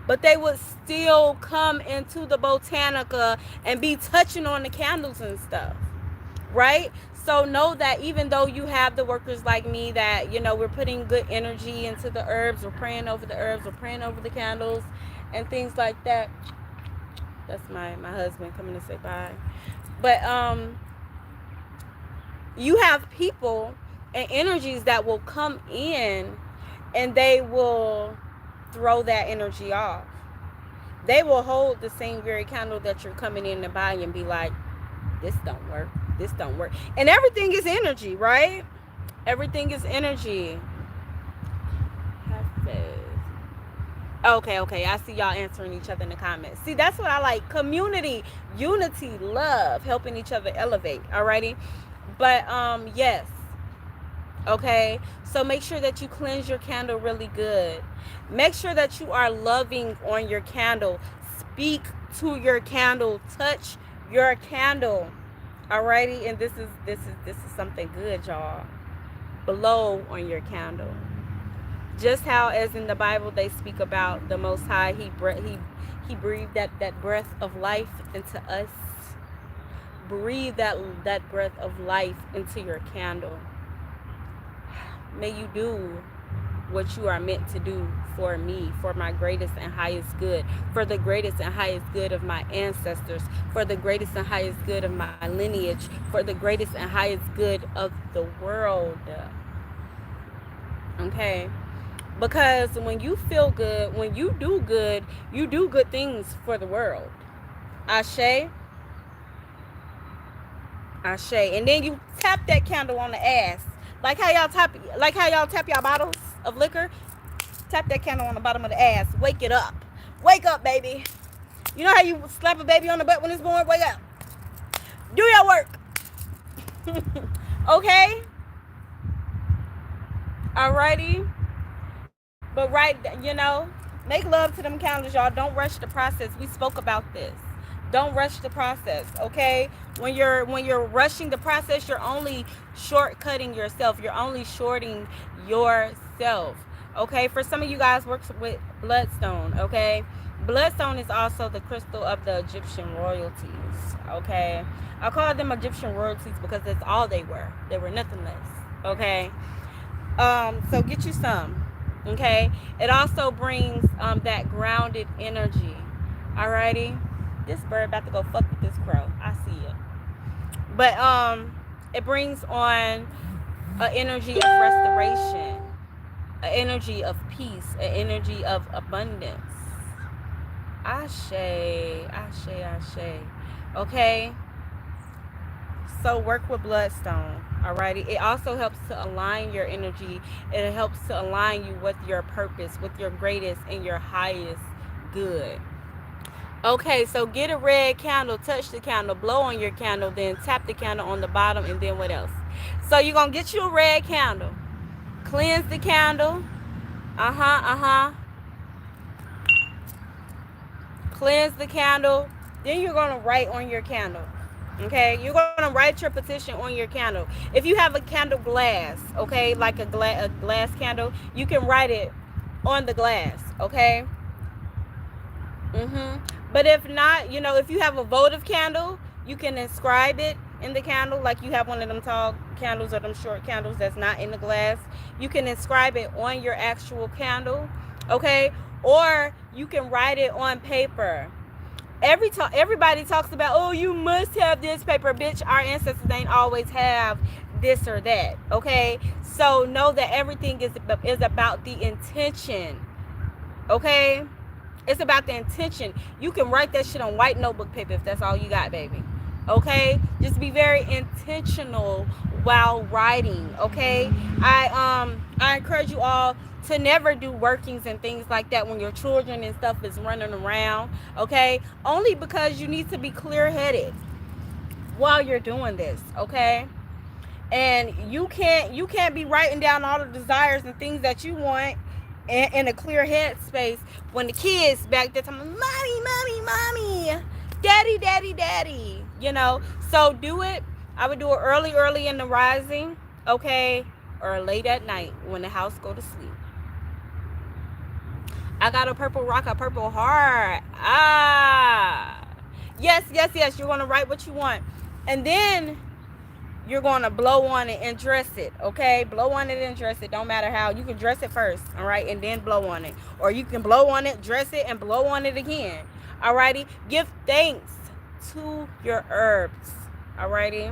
But they would still come into the Botanica and be touching on the candles and stuff, right? So know that even though you have the workers like me that, we're putting good energy into the herbs, we're praying over the herbs, we're praying over the candles and things like that. That's my husband coming to say bye. But you have people and energies that will come in and they will throw that energy off. They will hold the same very candle that you're coming in to buy and be like, this don't work. This don't work. And everything is energy, right? Everything is energy. Okay. I see y'all answering each other in the comments. See, that's what I like. Community, unity, love, helping each other elevate. Alrighty? But yes. Okay, so make sure that you cleanse your candle really good. Make sure that you are loving on your candle. Speak to your candle. Touch your candle. Alrighty, and this is something good, y'all. Blow on your candle. Just how, as in the Bible, they speak about the Most High. He breathed that breath of life into us. Breathe that breath of life into your candle. May you do what you are meant to do for me, for my greatest and highest good, for the greatest and highest good of my ancestors, for the greatest and highest good of my lineage, for the greatest and highest good of the world. Okay? Because when you feel good, when you do good things for the world. Ashe. Ashe. And then you tap that candle on the ass. Like how y'all tap y'all bottles of liquor. Tap that candle on the bottom of the ass. Wake it up. Wake up, baby. You know how you slap a baby on the butt when it's born? Wake up. Do your work. Okay? Alrighty? But right, make love to them candles, y'all. Don't rush the process. We spoke about this. Don't rush the process, okay? When you're rushing the process, you're only shortcutting yourself. You're only shorting yourself. Okay? For some of you guys works with bloodstone, okay? Bloodstone is also the crystal of the Egyptian royalties, okay? I call them Egyptian royalties because that's all they were. They were nothing less, okay? So get you some, okay? It also brings that grounded energy. Alrighty, this bird about to go fuck with this crow. I see it. But it brings on an energy of restoration, an energy of peace, an energy of abundance. Ashe, ashe, ashe. Okay. So work with bloodstone. Alrighty. It also helps to align your energy. It helps to align you with your purpose, with your greatest and your highest good. Okay, so get a red candle, touch the candle, blow on your candle, then tap the candle on the bottom, and then what else? So you're gonna get you a red candle, cleanse the candle. Cleanse the candle. Then you're gonna write on your candle. Okay, you're gonna write your petition on your candle. If you have a candle glass, okay, like a glass candle, you can write it on the glass. Okay. But if not, if you have a votive candle, you can inscribe it in the candle, like you have one of them tall candles or them short candles that's not in the glass. You can inscribe it on your actual candle, okay? Or you can write it on paper. Everybody talks about, oh, you must have this paper. Bitch, our ancestors ain't always have this or that, okay? So know that everything is about the intention, okay? It's about the intention. You can write that shit on white notebook paper if that's all you got, baby. Okay? Just be very intentional while writing, okay? I encourage you all to never do workings and things like that when your children and stuff is running around, okay? Only because you need to be clear-headed while you're doing this, okay? And you can't be writing down all the desires and things that you want in a clear head space when the kids back there talking, mommy, mommy, mommy, daddy, daddy, daddy, so do it. I would do it early in the rising, okay, or late at night when the house go to sleep. I got a purple rock, a purple heart. Yes, you're gonna write what you want, and then you're going to blow on it and dress it, okay? Blow on it and dress it. Don't matter how. You can dress it first, all right, and then blow on it. Or you can blow on it, dress it, and blow on it again, all righty? Give thanks to your herbs, all righty?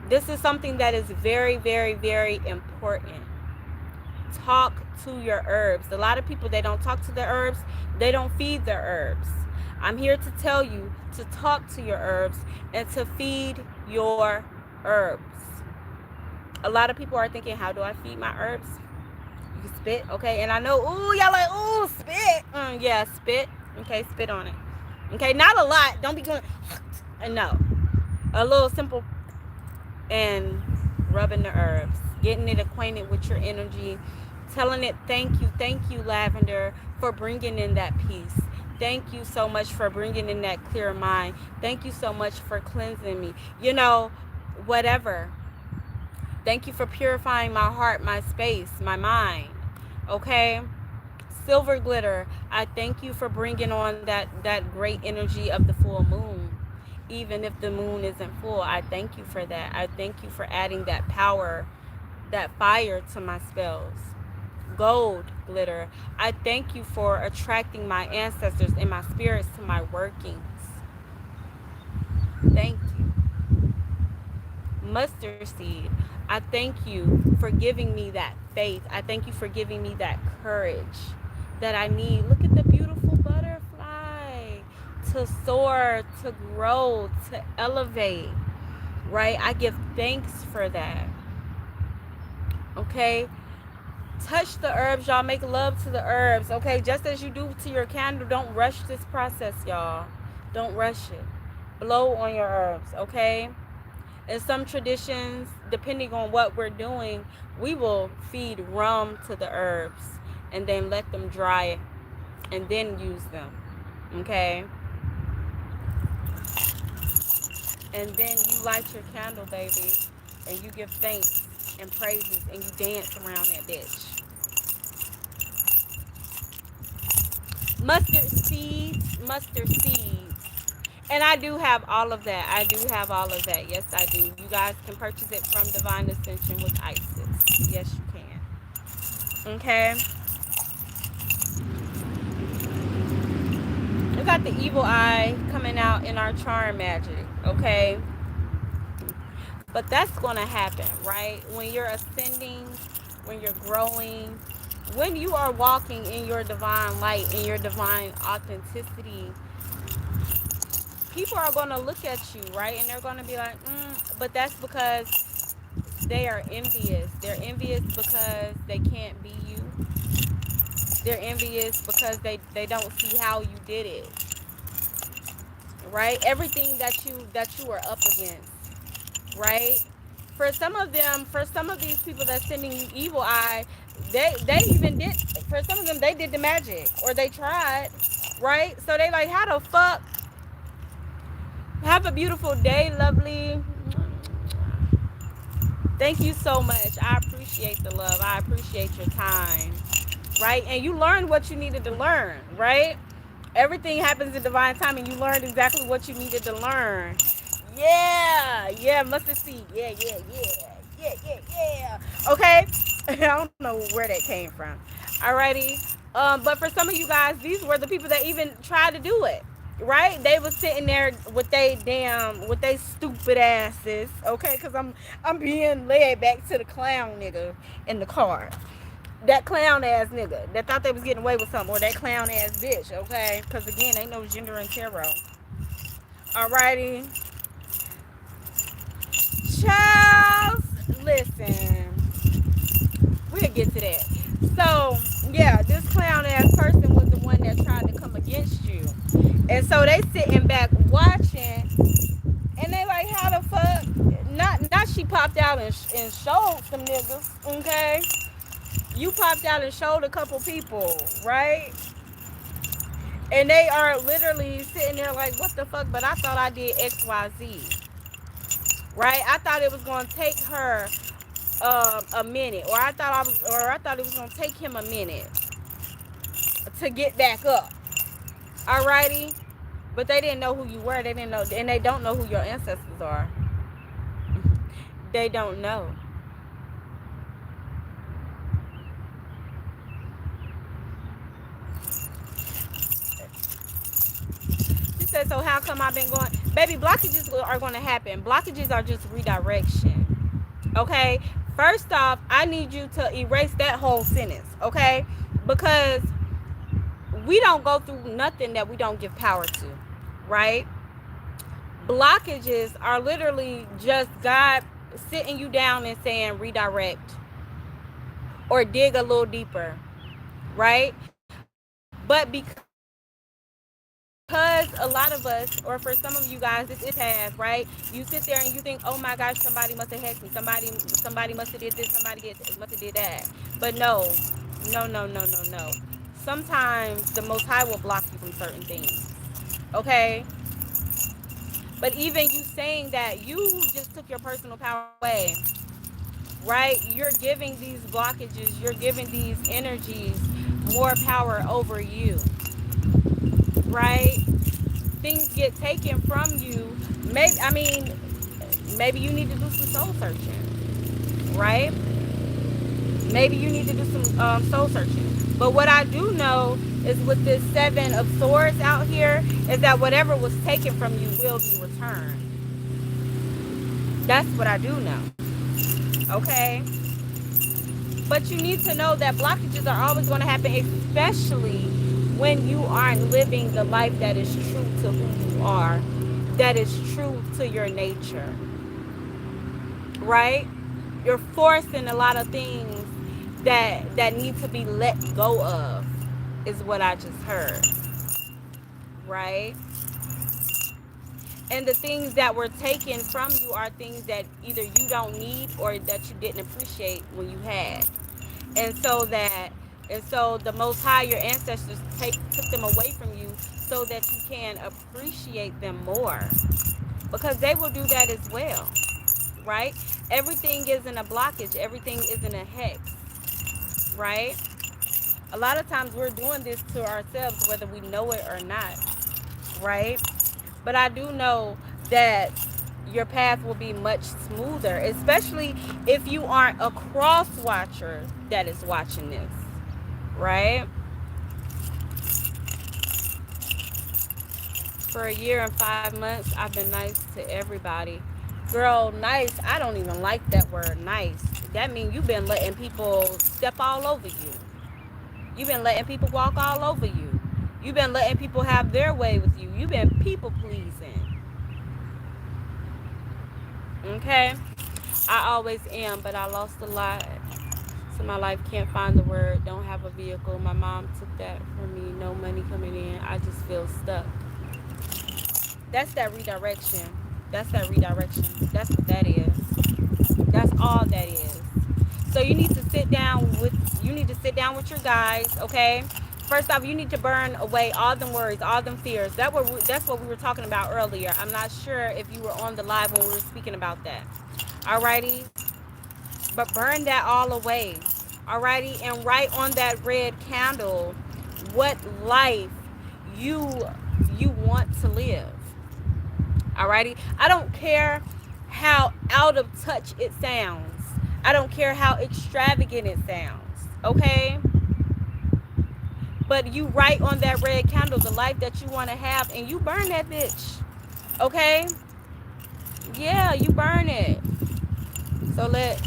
This is something that is very, very, very important. Talk to your herbs. A lot of people, they don't talk to their herbs. They don't feed their herbs. I'm here to tell you to talk to your herbs and to feed your herbs. A lot of people are thinking, how do I feed my herbs? You can spit, okay? And I know, ooh, y'all like, ooh, spit. Yeah, spit. Okay, spit on it. Okay, not a lot. Don't be going, no. A little simple, and rubbing the herbs. Getting it acquainted with your energy. Telling it, thank you, lavender, for bringing in that peace. Thank you so much for bringing in that clear mind. Thank you so much for cleansing me. Whatever. Thank you for purifying my heart, my space, my mind. Okay? Silver glitter, I thank you for bringing on that great energy of the full moon. Even if the moon isn't full, I thank you for that. I thank you for adding that power, that fire to my spells. Gold glitter, I thank you for attracting my ancestors and my spirits to my workings. Thank you. Mustard seed, I thank you for giving me that faith. I thank you for giving me that courage that I need. Look at the beautiful butterfly. To soar, to grow, to elevate, right? I give thanks for that. Okay? Touch the herbs, y'all. Make love to the herbs, okay? Just as you do to your candle, don't rush this process, y'all. Don't rush it. Blow on your herbs, okay? In some traditions, depending on what we're doing, we will feed rum to the herbs. and then let them dry and then use them. Okay? And then you light your candle, baby, and you give thanks and praises and you dance around that bitch. Mustard seeds, mustard seeds. And I do have all of that. I do have all of that. Yes, I do. You guys can purchase it from Divine Ascension with Isis. Yes, you can. Okay. We got the evil eye coming out in our charm magic. Okay. But that's going to happen, right? When you're ascending, when you're growing, when you are walking in your divine light, in your divine authenticity, people are going to look at you, right? And they're going to be like, but that's because they are envious. They're envious because they can't be you. They're envious because they don't see how you did it, right? Everything that you are up against, right? For some of these people that's sending you evil eye, they even did, for some of them, they did the magic or they tried, right? So they like, how the fuck? Have a beautiful day, lovely. Thank you so much. I appreciate the love. I appreciate your time, right? And you learned what you needed to learn, right? Everything happens in divine time, and you learned exactly what you needed to learn. Yeah, mustard seed. Yeah. Okay, I don't know where that came from. Alrighty, but for some of you guys, these were the people that even tried to do it. Right? They was sitting there with they stupid asses. Okay, cause I'm being led back to the clown nigga in the car. That clown ass nigga that thought they was getting away with something, or that clown ass bitch. Okay, cause again, ain't no gender in tarot. Alrighty, Charles, listen, we'll get to that. So, yeah, this clown ass person was the one that tried to come against you. And so they sitting back watching, and they like, how the fuck? Not she popped out and showed some niggas, okay? You popped out and showed a couple people, right? And they are literally sitting there like, what the fuck? But I thought I did X, Y, Z. Right? I thought it was gonna take her a minute, or I thought it was gonna take him a minute to get back up. Alrighty, but they didn't know who you were. They didn't know, and they don't know who your ancestors are. They don't know. She said, so how come I've been going? Baby, blockages are going to happen. Blockages are just redirection. Okay? First off, I need you to erase that whole sentence. Okay? Because we don't go through nothing that we don't give power to. Right? Blockages are literally just God sitting you down and saying redirect or dig a little deeper. Right? But because a lot of us, or for some of you guys, this is past, right? You sit there and you think, oh my gosh, somebody must have hacked me. Somebody must have did this. Somebody must have did that. But no. Sometimes the Most High will block you from certain things. Okay? But even you saying that, you just took your personal power away. Right? You're giving these blockages, you're giving these energies more power over you. Right? Things get taken from you. Maybe you need to do some soul searching, right? Maybe you need to do some soul searching. But what I do know is with this 7 of Swords out here is that whatever was taken from you will be returned. That's what I do know. Okay? But you need to know that blockages are always going to happen, especially when you aren't living the life that is true to who you are, that is true to your nature, right? You're forcing a lot of things that need to be let go of, is what I just heard, right? And the things that were taken from you are things that either you don't need or that you didn't appreciate when you had. And so that And so the Most High, your ancestors, took them away from you so that you can appreciate them more, because they will do that as well, right? Everything isn't a blockage. Everything isn't a hex, right? A lot of times we're doing this to ourselves, whether we know it or not, right? But I do know that your path will be much smoother, especially if you aren't a cross watcher that is watching this, right? For a year and 5 months, I've been nice to everybody. Girl, nice. I don't even like that word, nice. That means you've been letting people step all over you. You've been letting people walk all over you. You've been letting people have their way with you. You've been people pleasing. Okay? I always am, but I lost a lot. So my life, can't find the word, don't have a vehicle. My mom took that from me. No money coming in. I just feel stuck. That's that redirection. That's that redirection. That's what that is. That's all that is. So you need to sit down with your guys, okay? First off, you need to burn away all them worries, all them fears. That's what we were talking about earlier. I'm not sure if you were on the live when we were speaking about that. Alrighty? But burn that all away. Alrighty? And write on that red candle what life you want to live. Alrighty? I don't care how out of touch it sounds. I don't care how extravagant it sounds. Okay? But you write on that red candle the life that you want to have, and you burn that bitch. Okay? Yeah, you burn it. So let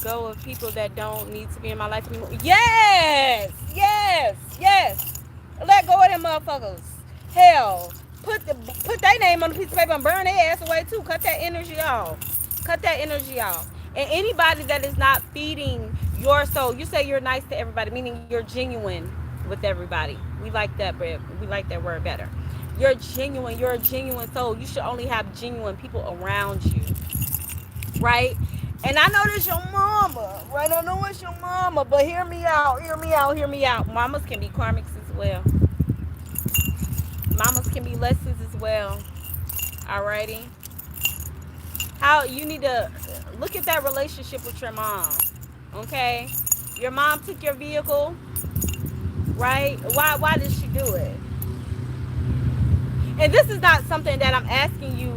go of people that don't need to be in my life anymore. Yes! Yes! Yes! Let go of them motherfuckers. Hell, put their name on a piece of paper and burn their ass away too. Cut that energy off. Cut that energy off. And anybody that is not feeding your soul, you say you're nice to everybody, meaning you're genuine with everybody. We like that, but we like that word better. You're genuine. You're a genuine soul. You should only have genuine people around you, right? And I know this your mama, right? I know it's your mama, but hear me out. Hear me out. Hear me out. Mamas can be karmics as well. Mamas can be lessons as well. Alrighty. How you need to look at that relationship with your mom. Okay? Your mom took your vehicle, right? Why did she do it? And this is not something that I'm asking you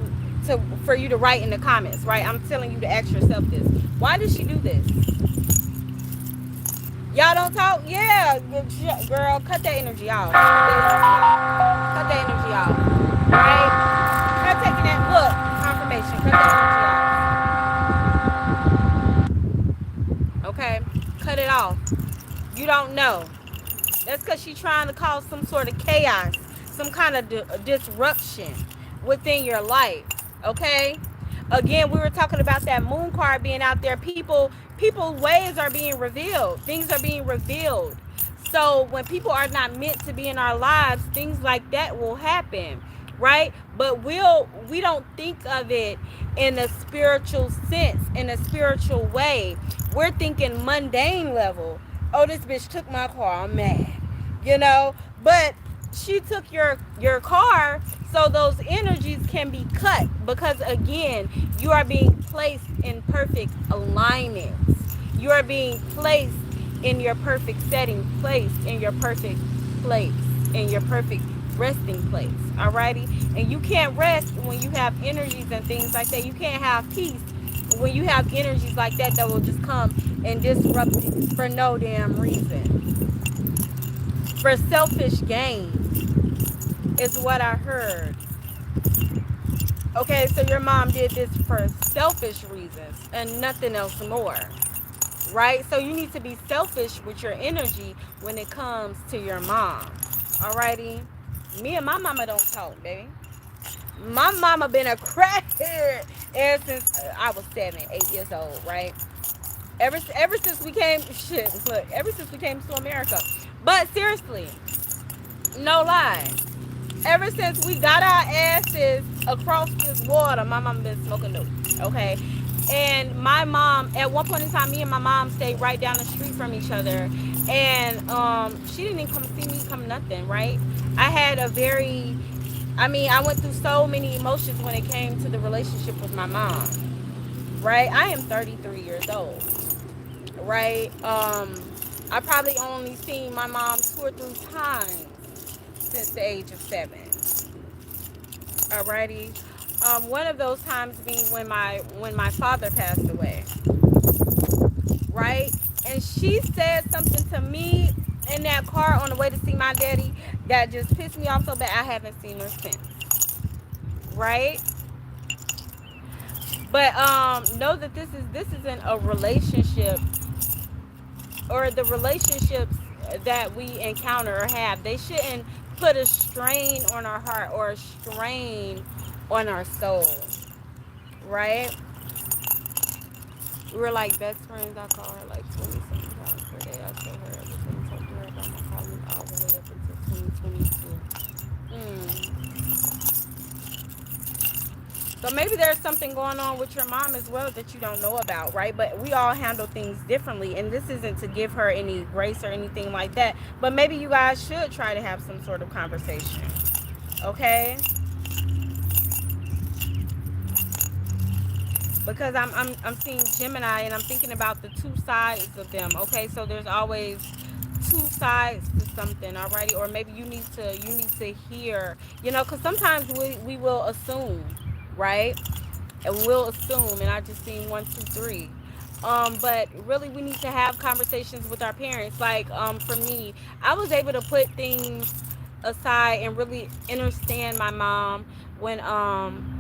for you to write in the comments, right? I'm telling you to ask yourself this. Why did she do this? Y'all don't talk? Yeah, girl, cut that energy off. Cut that energy off. Right? Cut taking that look. Confirmation. Cut that energy off. Okay? Cut it off. You don't know. That's because she's trying to cause some sort of chaos, some kind of disruption within your life. Okay? Again, we were talking about that moon card being out there. People's ways are being revealed. Things are being revealed. So when people are not meant to be in our lives, things like that will happen, right? But we don't think of it in a spiritual sense, in a spiritual way. We're thinking mundane level. Oh, this bitch took my car. I'm mad. You know? But she took your car so those energies can be cut, because again, you are being placed in perfect alignment. You are being placed in your perfect setting, placed in your perfect place, in your perfect resting place. Alrighty? And you can't rest when you have energies and things like that. You can't have peace when you have energies like that will just come and disrupt it for no damn reason. For selfish gain is what I heard. Okay, so your mom did this for selfish reasons and nothing else more. Right? So you need to be selfish with your energy when it comes to your mom. Alrighty? Me and my mama don't talk, baby. My mama been a crackhead ever since I was 7, 8 years old, right? Ever since we came, ever since we came to America. But seriously, no lie. Ever since we got our asses across this water, my mama been smoking dope, okay? And my mom, at one point in time, me and my mom stayed right down the street from each other. And she didn't even come see me, come nothing, right? I had a very, I mean, I went through so many emotions when it came to the relationship with my mom, right? I am 33 years old, right? I probably only seen my mom 2 or 3 times since the age of 7. Alrighty. One of those times being when my father passed away, right? And she said something to me in that car on the way to see my daddy that just pissed me off so bad. I haven't seen her since, right? But know that this isn't a relationship, or the relationships that we encounter or have, they shouldn't put a strain on our heart or a strain on our soul, right? We were like best friends. I call her like 20 something times per day. I tell her everything, talk to her about my problems all the way up until 2022. So maybe there's something going on with your mom as well that you don't know about, right? But we all handle things differently, and this isn't to give her any grace or anything like that. But maybe you guys should try to have some sort of conversation, okay? Because I'm seeing Gemini, and I'm thinking about the two sides of them. Okay, so there's always two sides to something, alrighty? Or maybe you need to hear, because sometimes we will assume, right? And we'll assume, and I just seen 1, 2, 3. But really, we need to have conversations with our parents. Like, for me, I was able to put things aside and really understand my mom when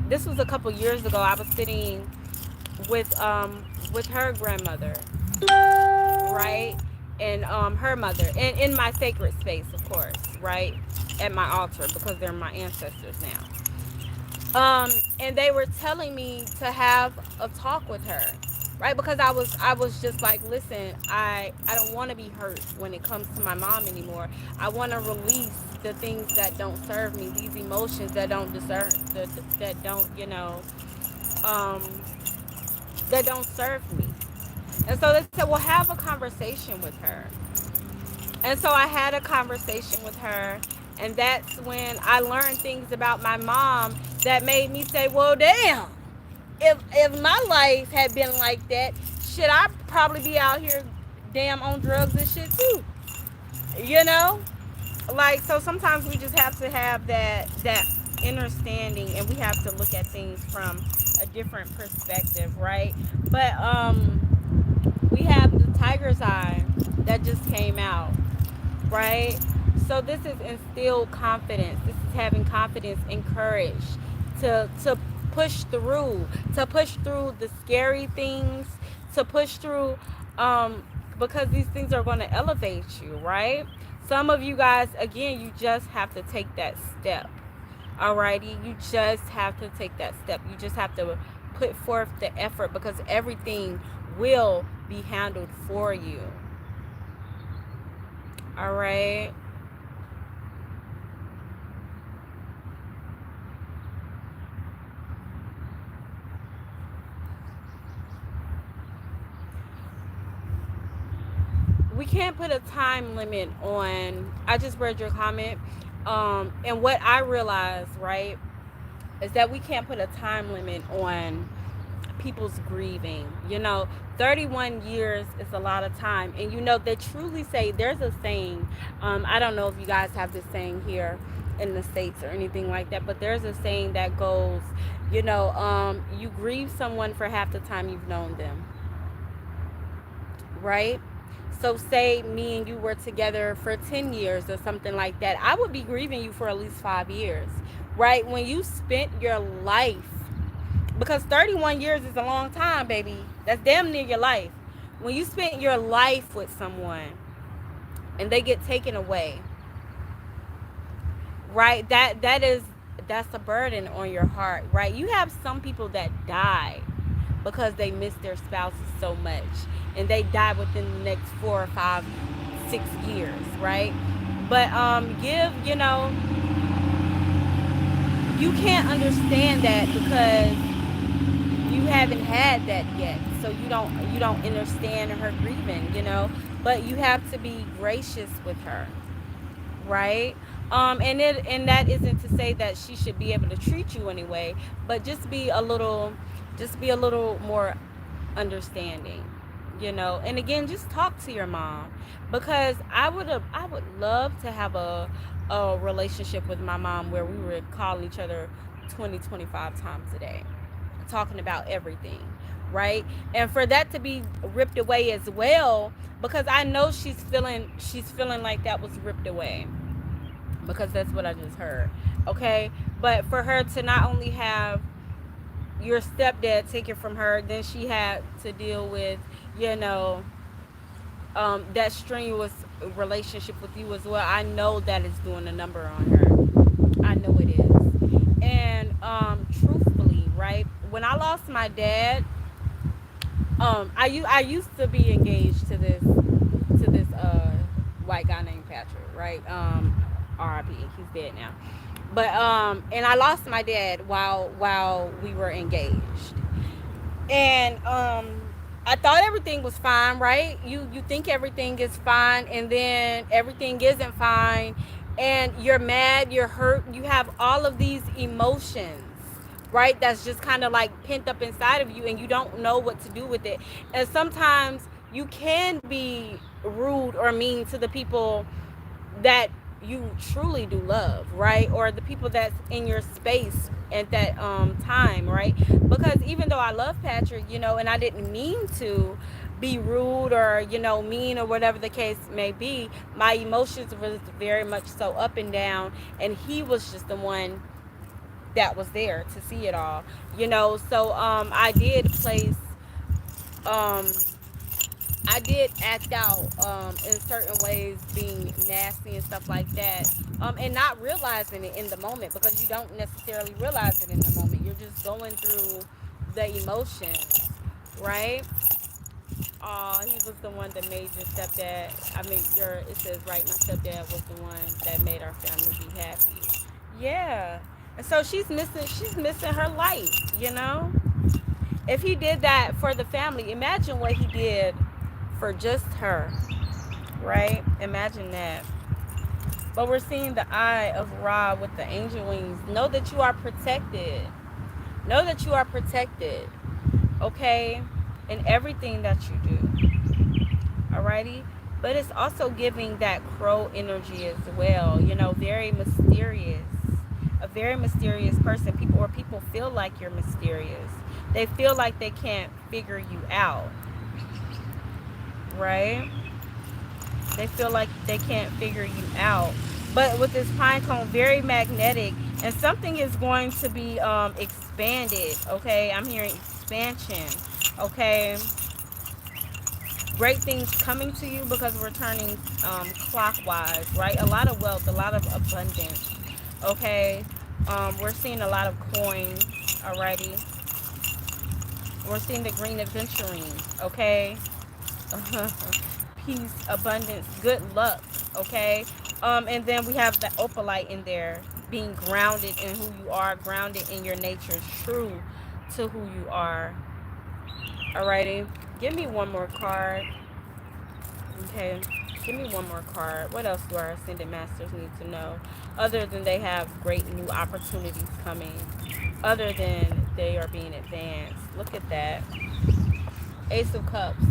this was a couple years ago. I was sitting with her grandmother, right, and her mother, and in my sacred space, of course, right, at my altar, because they're my ancestors now. And they were telling me to have a talk with her, right, because I was just like, listen, I don't want to be hurt when it comes to my mom anymore. I want to release the things that don't serve me, these emotions that don't deserve, that don't, um that don't serve me. And so they said, well, have a conversation with her. And so I had a conversation with her, and that's when I learned things about my mom that made me say, well, damn, if my life had been like that, should I probably be out here damn on drugs and shit too? You know? Like, so sometimes we just have to have that understanding, and we have to look at things from a different perspective, right? But we have the tiger's eye that just came out, right? So this is instilled confidence. This is having confidence and courage to push through, the scary things, to push through, because these things are going to elevate you, right? Some of you guys, again, you just have to take that step. Alrighty, you just have to take that step. You just have to put forth the effort, because everything will be handled for you. All right. We can't put a time limit on. I just read your comment. And what I realized, right, is that we can't put a time limit on people's grieving. 31 years is a lot of time. And they truly say, there's a saying, I don't know if you guys have this saying here in the States or anything like that, but there's a saying that goes, you grieve someone for half the time you've known them, right? So say me and you were together for 10 years or something like that, I would be grieving you for at least 5 years, right? When you spent your life, because 31 years is a long time, baby. That's damn near your life. When you spent your life with someone and they get taken away, right? That's a burden on your heart, right? You have some people that die because they miss their spouses so much, and they die within the next 4 or 5, 6 years, right? But you can't understand that, because you haven't had that yet, so you don't understand her grieving, but you have to be gracious with her, right? And that isn't to say that she should be able to treat you anyway, but just be a little more understanding, and again, just talk to your mom, because I would love to have a relationship with my mom where we were calling each other 20-25 times a day, talking about everything, right? And for that to be ripped away as well, because I know she's feeling like that was ripped away, because that's what I just heard. Okay, but for her to not only have your stepdad taken from her, then she had to deal with, you know, that strenuous relationship with you as well. I know that is doing a number on her. I know it is. And truthfully, right, when I lost my dad, I used to be engaged to this white guy named Patrick, right? R.I.P. He's dead now. But and I lost my dad while we were engaged, and I thought everything was fine, right? You think everything is fine, and then everything isn't fine, and you're mad, you're hurt, you have all of these emotions, right? That's just kind of like pent up inside of you, and you don't know what to do with it. And sometimes you can be rude or mean to the people that you truly do love, right? Or the people that's in your space at that time, right? Because even though I love Patrick, and I didn't mean to be rude or mean or whatever the case may be, my emotions was very much so up and down, and he was just the one that was there to see it all, so I did place um I did act out in certain ways, being nasty and stuff like that, and not realizing it in the moment, because you don't necessarily realize it in the moment. You're just going through the emotions, right? He was the one that made your stepdad. It says right, my stepdad was the one that made our family be happy. Yeah, and so she's missing her life. If he did that for the family, imagine what he did for just her, right? Imagine that. But we're seeing the eye of Ra with the angel wings. Know that you are protected. Know that you are protected, okay? In everything that you do. Alrighty? But it's also giving that crow energy as well. Very mysterious. A very mysterious person. People feel like you're mysterious. They feel like they can't figure you out. Right? They feel like they can't figure you out. But with this pine cone, very magnetic, and something is going to be expanded. Okay, I'm hearing expansion. Okay, great things coming to you, because we're turning clockwise, right? A lot of wealth, a lot of abundance. Okay, we're seeing a lot of coins. Alrighty, we're seeing the green adventuring. Okay. Peace, abundance, good luck, okay? And then we have the opalite in there, being grounded in who you are, grounded in your nature, true to who you are. Alrighty, give me one more card. Okay, give me one more card. What else do our Ascended Masters need to know? Other than they have great new opportunities coming. Other than they are being advanced. Look at that. Ace of Cups.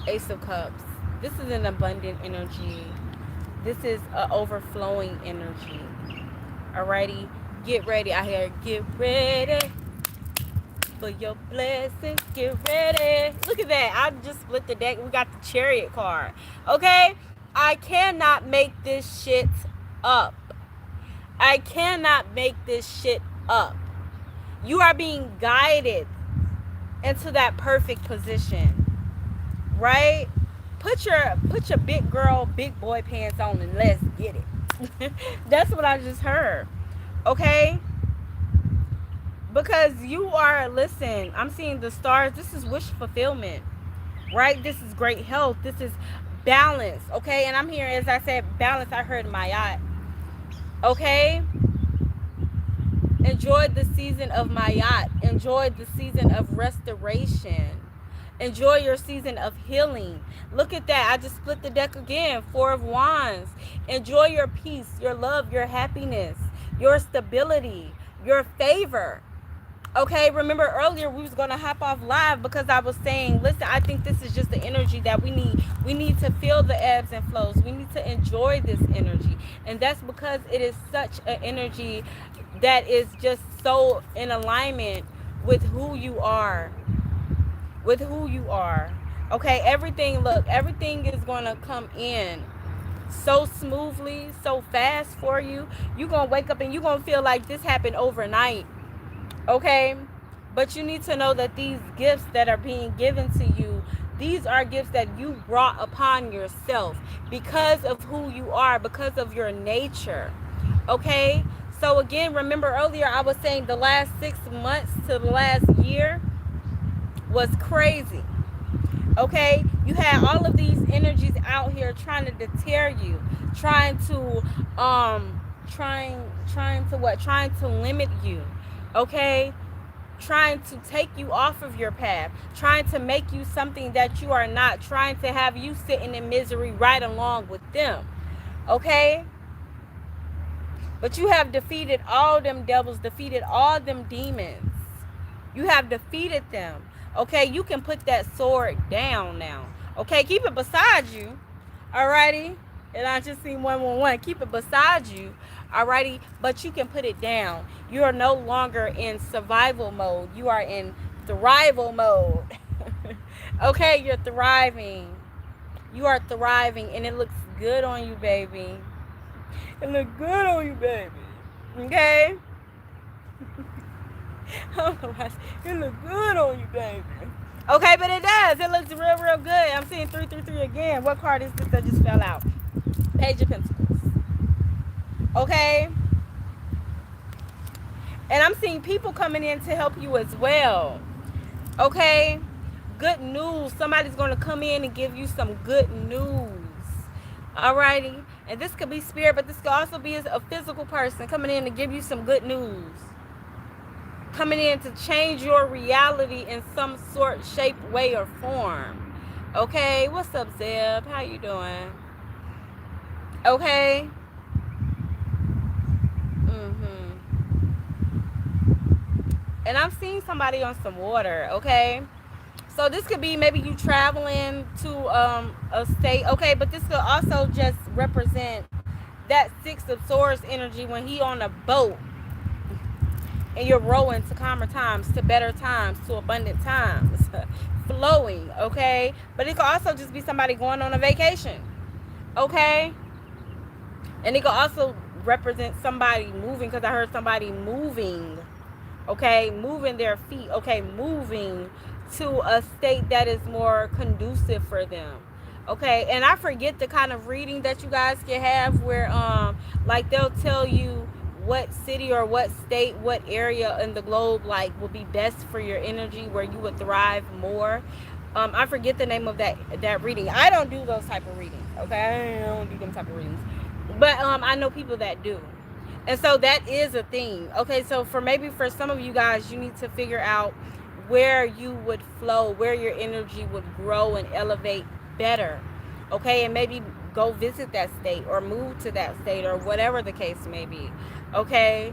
Ace of Cups. This is an abundant energy. This is an overflowing energy. Alrighty? Get ready. I hear get ready for your blessings. Get ready. Look at that. I just split the deck. We got the Chariot card. Okay? I cannot make this shit up. I cannot make this shit up. You are being guided into that perfect position. Right? Put your big girl, big boy pants on, and let's get it. That's what I just heard. Okay? Because listen, I'm seeing the stars. This is wish fulfillment. Right? This is great health. This is balance. Okay? And I'm hearing, as I said, balance, I heard my eye. Okay? Enjoy the season of Mayat. Enjoy the season of restoration. Enjoy your season of healing. Look at that. I just split the deck again. Four of Wands. Enjoy your peace, your love, your happiness, your stability, your favor. Okay, remember earlier we was gonna hop off live because I was saying, listen, I think this is just the energy that we need. We need to feel the ebbs and flows. We need to enjoy this energy. And that's because it is such an energy that is just so in alignment with who you are. With who you are. Okay, everything is gonna come in so smoothly, so fast for you. You're gonna wake up and you're gonna feel like this happened overnight. Okay, but you need to know that these gifts that are being given to you, these are gifts that you brought upon yourself because of who you are, because of your nature. Okay, so again, remember earlier I was saying the last 6 months to the last year was crazy. Okay, you had all of these energies out here trying to deter you, trying to trying to what, trying to limit you. Okay, trying to take you off of your path, trying to make you something that you are not, trying to have you sitting in misery right along with them. Okay, but you have defeated all them devils, defeated all them demons. You have defeated them. Okay, you can put that sword down now. Okay, keep it beside you. Alrighty. And I just seen 111. Keep it beside you. Alrighty. But you can put it down. You are no longer in survival mode. You are in thrival mode. Okay, you're thriving. You are thriving and it looks good on you, baby. It looks good on you, baby. Okay? I don't know why. It looks good on you, baby. Okay, but it does. It looks real, real good. I'm seeing 333 again. What card is this that just fell out? Page of Pentacles. Okay? And I'm seeing people coming in to help you as well. Okay? Good news. Somebody's going to come in and give you some good news. Alrighty? And this could be spirit, but this could also be a physical person coming in to give you some good news. Coming in to change your reality in some sort, shape, way, or form. Okay? What's up, Zeb? How you doing? Okay? And I'm seeing somebody on some water, okay? So this could be maybe you traveling to a state, okay? But this could also just represent that Six of Swords energy when he on a boat and you're rowing to calmer times, to better times, to abundant times, flowing, okay? But it could also just be somebody going on a vacation, okay? And it could also represent somebody moving, because I heard somebody moving, okay? Moving their feet, okay? Moving to a state that is more conducive for them. Okay, and I forget the kind of reading that you guys can have where like they'll tell you what city or what state, what area in the globe like will be best for your energy, where you would thrive more. I forget the name of that reading. I don't do those type of readings, okay? I don't do them type of readings. But I know people that do. And so that is a thing. Okay, so for some of you guys, you need to figure out where you would flow, where your energy would grow and elevate better. Okay, and maybe go visit that state or move to that state or whatever the case may be. Okay,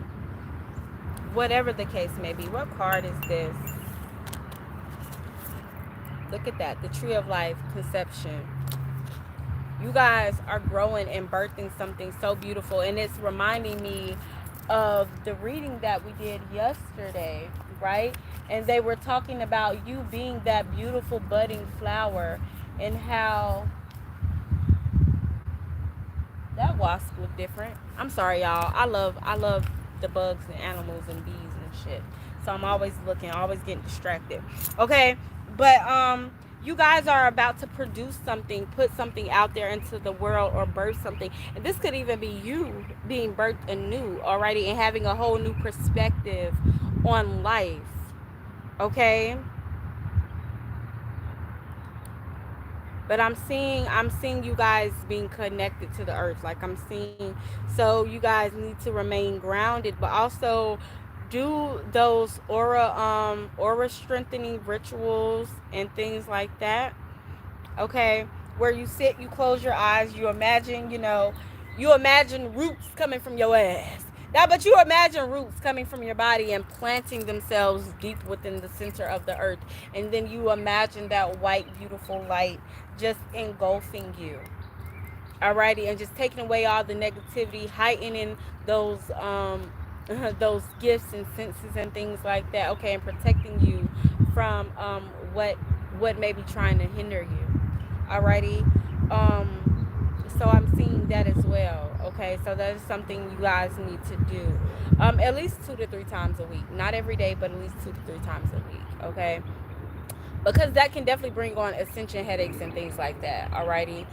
whatever the case may be. What card is this? Look at that, the Tree of Life, Conception. You guys are growing and birthing something so beautiful, and it's reminding me of the reading that we did yesterday, right? And they were talking about you being that beautiful budding flower, and how that wasp looked different. I'm sorry, y'all. I love the bugs and animals and bees and shit. So I'm always looking, always getting distracted. Okay, but you guys are about to produce something, put something out there into the world, or birth something. And this could even be you being birthed anew, already, and having a whole new perspective on life. Okay? But I'm seeing you guys being connected to the earth. Like I'm seeing, so you guys need to remain grounded, but also do those aura strengthening rituals and things like that. Okay, where you sit, you close your eyes, you imagine, you imagine roots coming from your ass. Now, but you imagine roots coming from your body and planting themselves deep within the center of the earth, and then you imagine that white, beautiful light just engulfing you. Alrighty, and just taking away all the negativity, heightening those those gifts and senses and things like that. Okay, and protecting you from what may be trying to hinder you. Alrighty, so I'm seeing that as well. Okay, so that is something you guys need to do, at least 2 to 3 times a week. Not every day, but at least 2 to 3 times a week. Okay, because that can definitely bring on ascension headaches and things like that. Alrighty,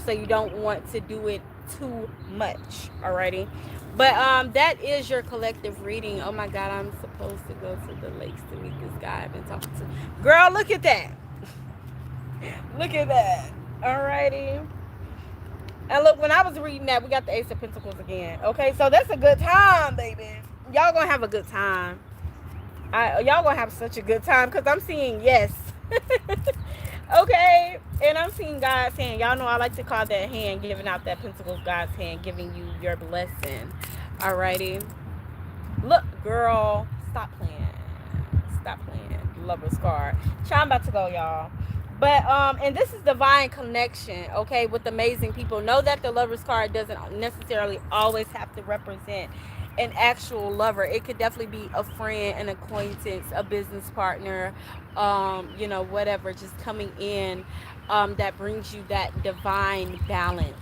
so you don't want to do it too much. Alrighty, but that is your collective reading. Oh my God, I'm supposed to go to the lakes to meet this guy I've been talking to. Girl, look at that. Look at that. Alrighty. And look, when I was reading that, we got the Ace of Pentacles again. Okay, so that's a good time, baby. Y'all gonna have a good time. Y'all gonna have such a good time because I'm seeing yes. Okay, and I'm seeing God's hand. Y'all know I like to call that hand, giving out that Pentacles, God's hand, giving you your blessing. Alrighty. Look, girl, stop playing. Stop playing. Lover's card. I'm about to go, y'all. But and this is divine connection, okay, with amazing people. Know that the Lover's card doesn't necessarily always have to represent an actual lover. It could definitely be a friend, an acquaintance, a business partner, whatever, just coming in, that brings you that divine balance,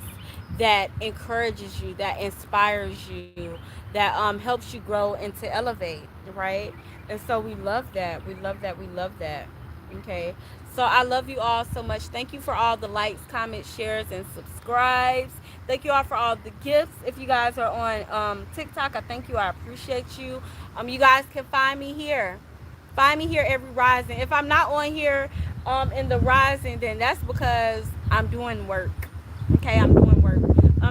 that encourages you, that inspires you, that helps you grow and to elevate, right? And so we love that. We love that. We love that. Okay. So I love you all so much. Thank you for all the likes, comments, shares, and subscribes. Thank you all for all the gifts. If you guys are on TikTok, I thank you. I appreciate you. You guys can find me here. Find me here every rising. If I'm not on here in the rising, then that's because I'm doing work. Okay, I'm doing work.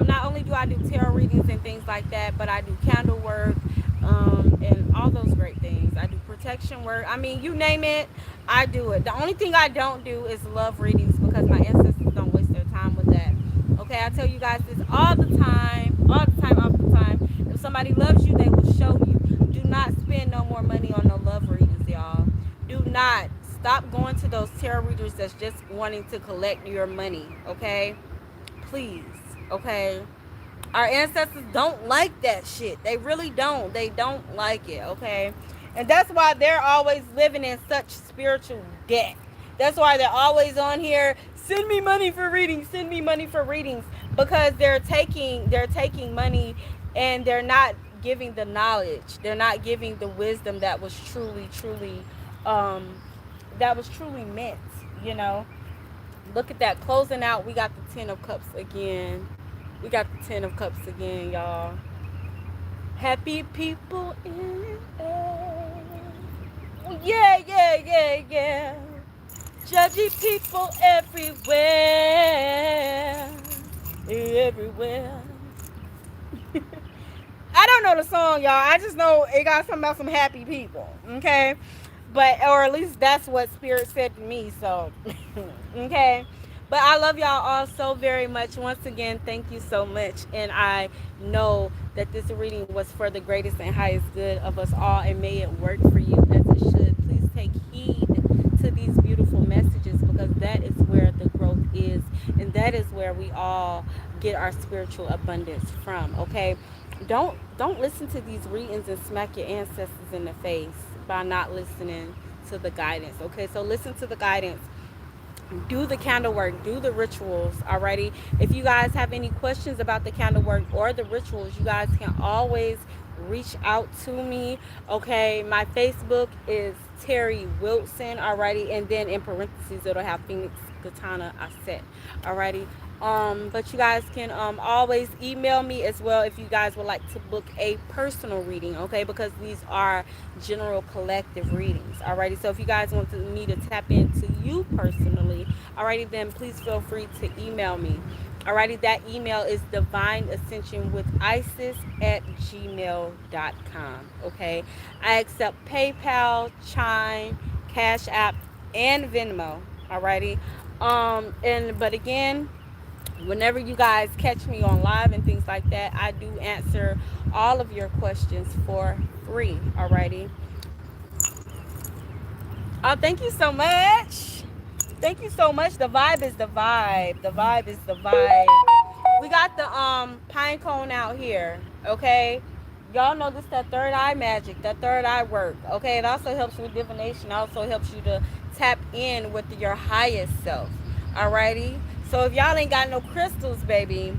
Not only do I do tarot readings and things like that, but I do candle work, and all those great things. I do protection work. I mean, you name it, I do it. The only thing I don't do is love readings because my ancestors don't waste their time with that. Okay, I tell you guys this all the time, all the time, all the time. If somebody loves you, they will show you. Do not spend no more money on no love readings, y'all. Do not. Stop going to those tarot readers that's just wanting to collect your money, okay? Please, okay? Our ancestors don't like that shit. They really don't. They don't like it, okay? And that's why they're always living in such spiritual debt. That's why they're always on here, send me money for readings, send me money for readings, because they're taking money and they're not giving the knowledge. They're not giving the wisdom that was truly meant, you know. Look at that. Closing out, we got the 10 of Cups again. We got the 10 of Cups again, y'all. Happy people in air. Yeah, yeah, yeah, yeah. Judgy people everywhere. Everywhere. I don't know the song, y'all. I just know it got something about some happy people. Okay? But, or at least that's what Spirit said to me. So, okay? But I love y'all all so very much. Once again, thank you so much. And I know that this reading was for the greatest and highest good of us all. And may it work for you as it should. Please take heed to these beautiful messages, because that is where the growth is. And that is where we all get our spiritual abundance from. Okay? Don't listen to these readings and smack your ancestors in the face by not listening to the guidance. Okay? So listen to the guidance. Do the candle work, do the rituals. Alrighty, if you guys have any questions about the candle work or the rituals, you guys can always reach out to me. Okay, my Facebook is Terry Wilson. Alrighty, and then in parentheses it'll have Phoenix Katana Aset. Alrighty, but you guys can always email me as well if you guys would like to book a personal reading. Okay, because these are general collective readings. Alrighty, so if you guys want me to tap into you personally, alrighty, then please feel free to email me. Alrighty, that email is divineascensionwithisis@gmail.com. Okay. I accept PayPal, Chime, Cash App, and Venmo. Alrighty. And but again, whenever you guys catch me on live and things like that, I do answer all of your questions for free. Alrighty. Oh, thank you so much. Thank you so much. The vibe is the vibe. The vibe is the vibe. We got the pine cone out here. Okay. Y'all know this that third eye magic, that third eye work. Okay. It also helps with divination. It also helps you to tap in with your highest self. Alrighty. So if y'all ain't got no crystals, baby,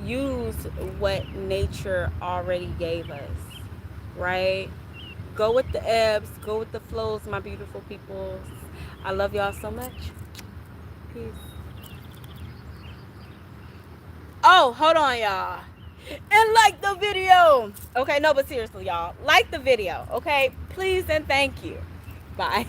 use what nature already gave us. Right? Go with the ebbs, go with the flows, my beautiful peoples. I love y'all so much. Peace. Oh, hold on, y'all. And like the video. Okay, no, but seriously, y'all. Like the video, okay? Please and thank you. Bye.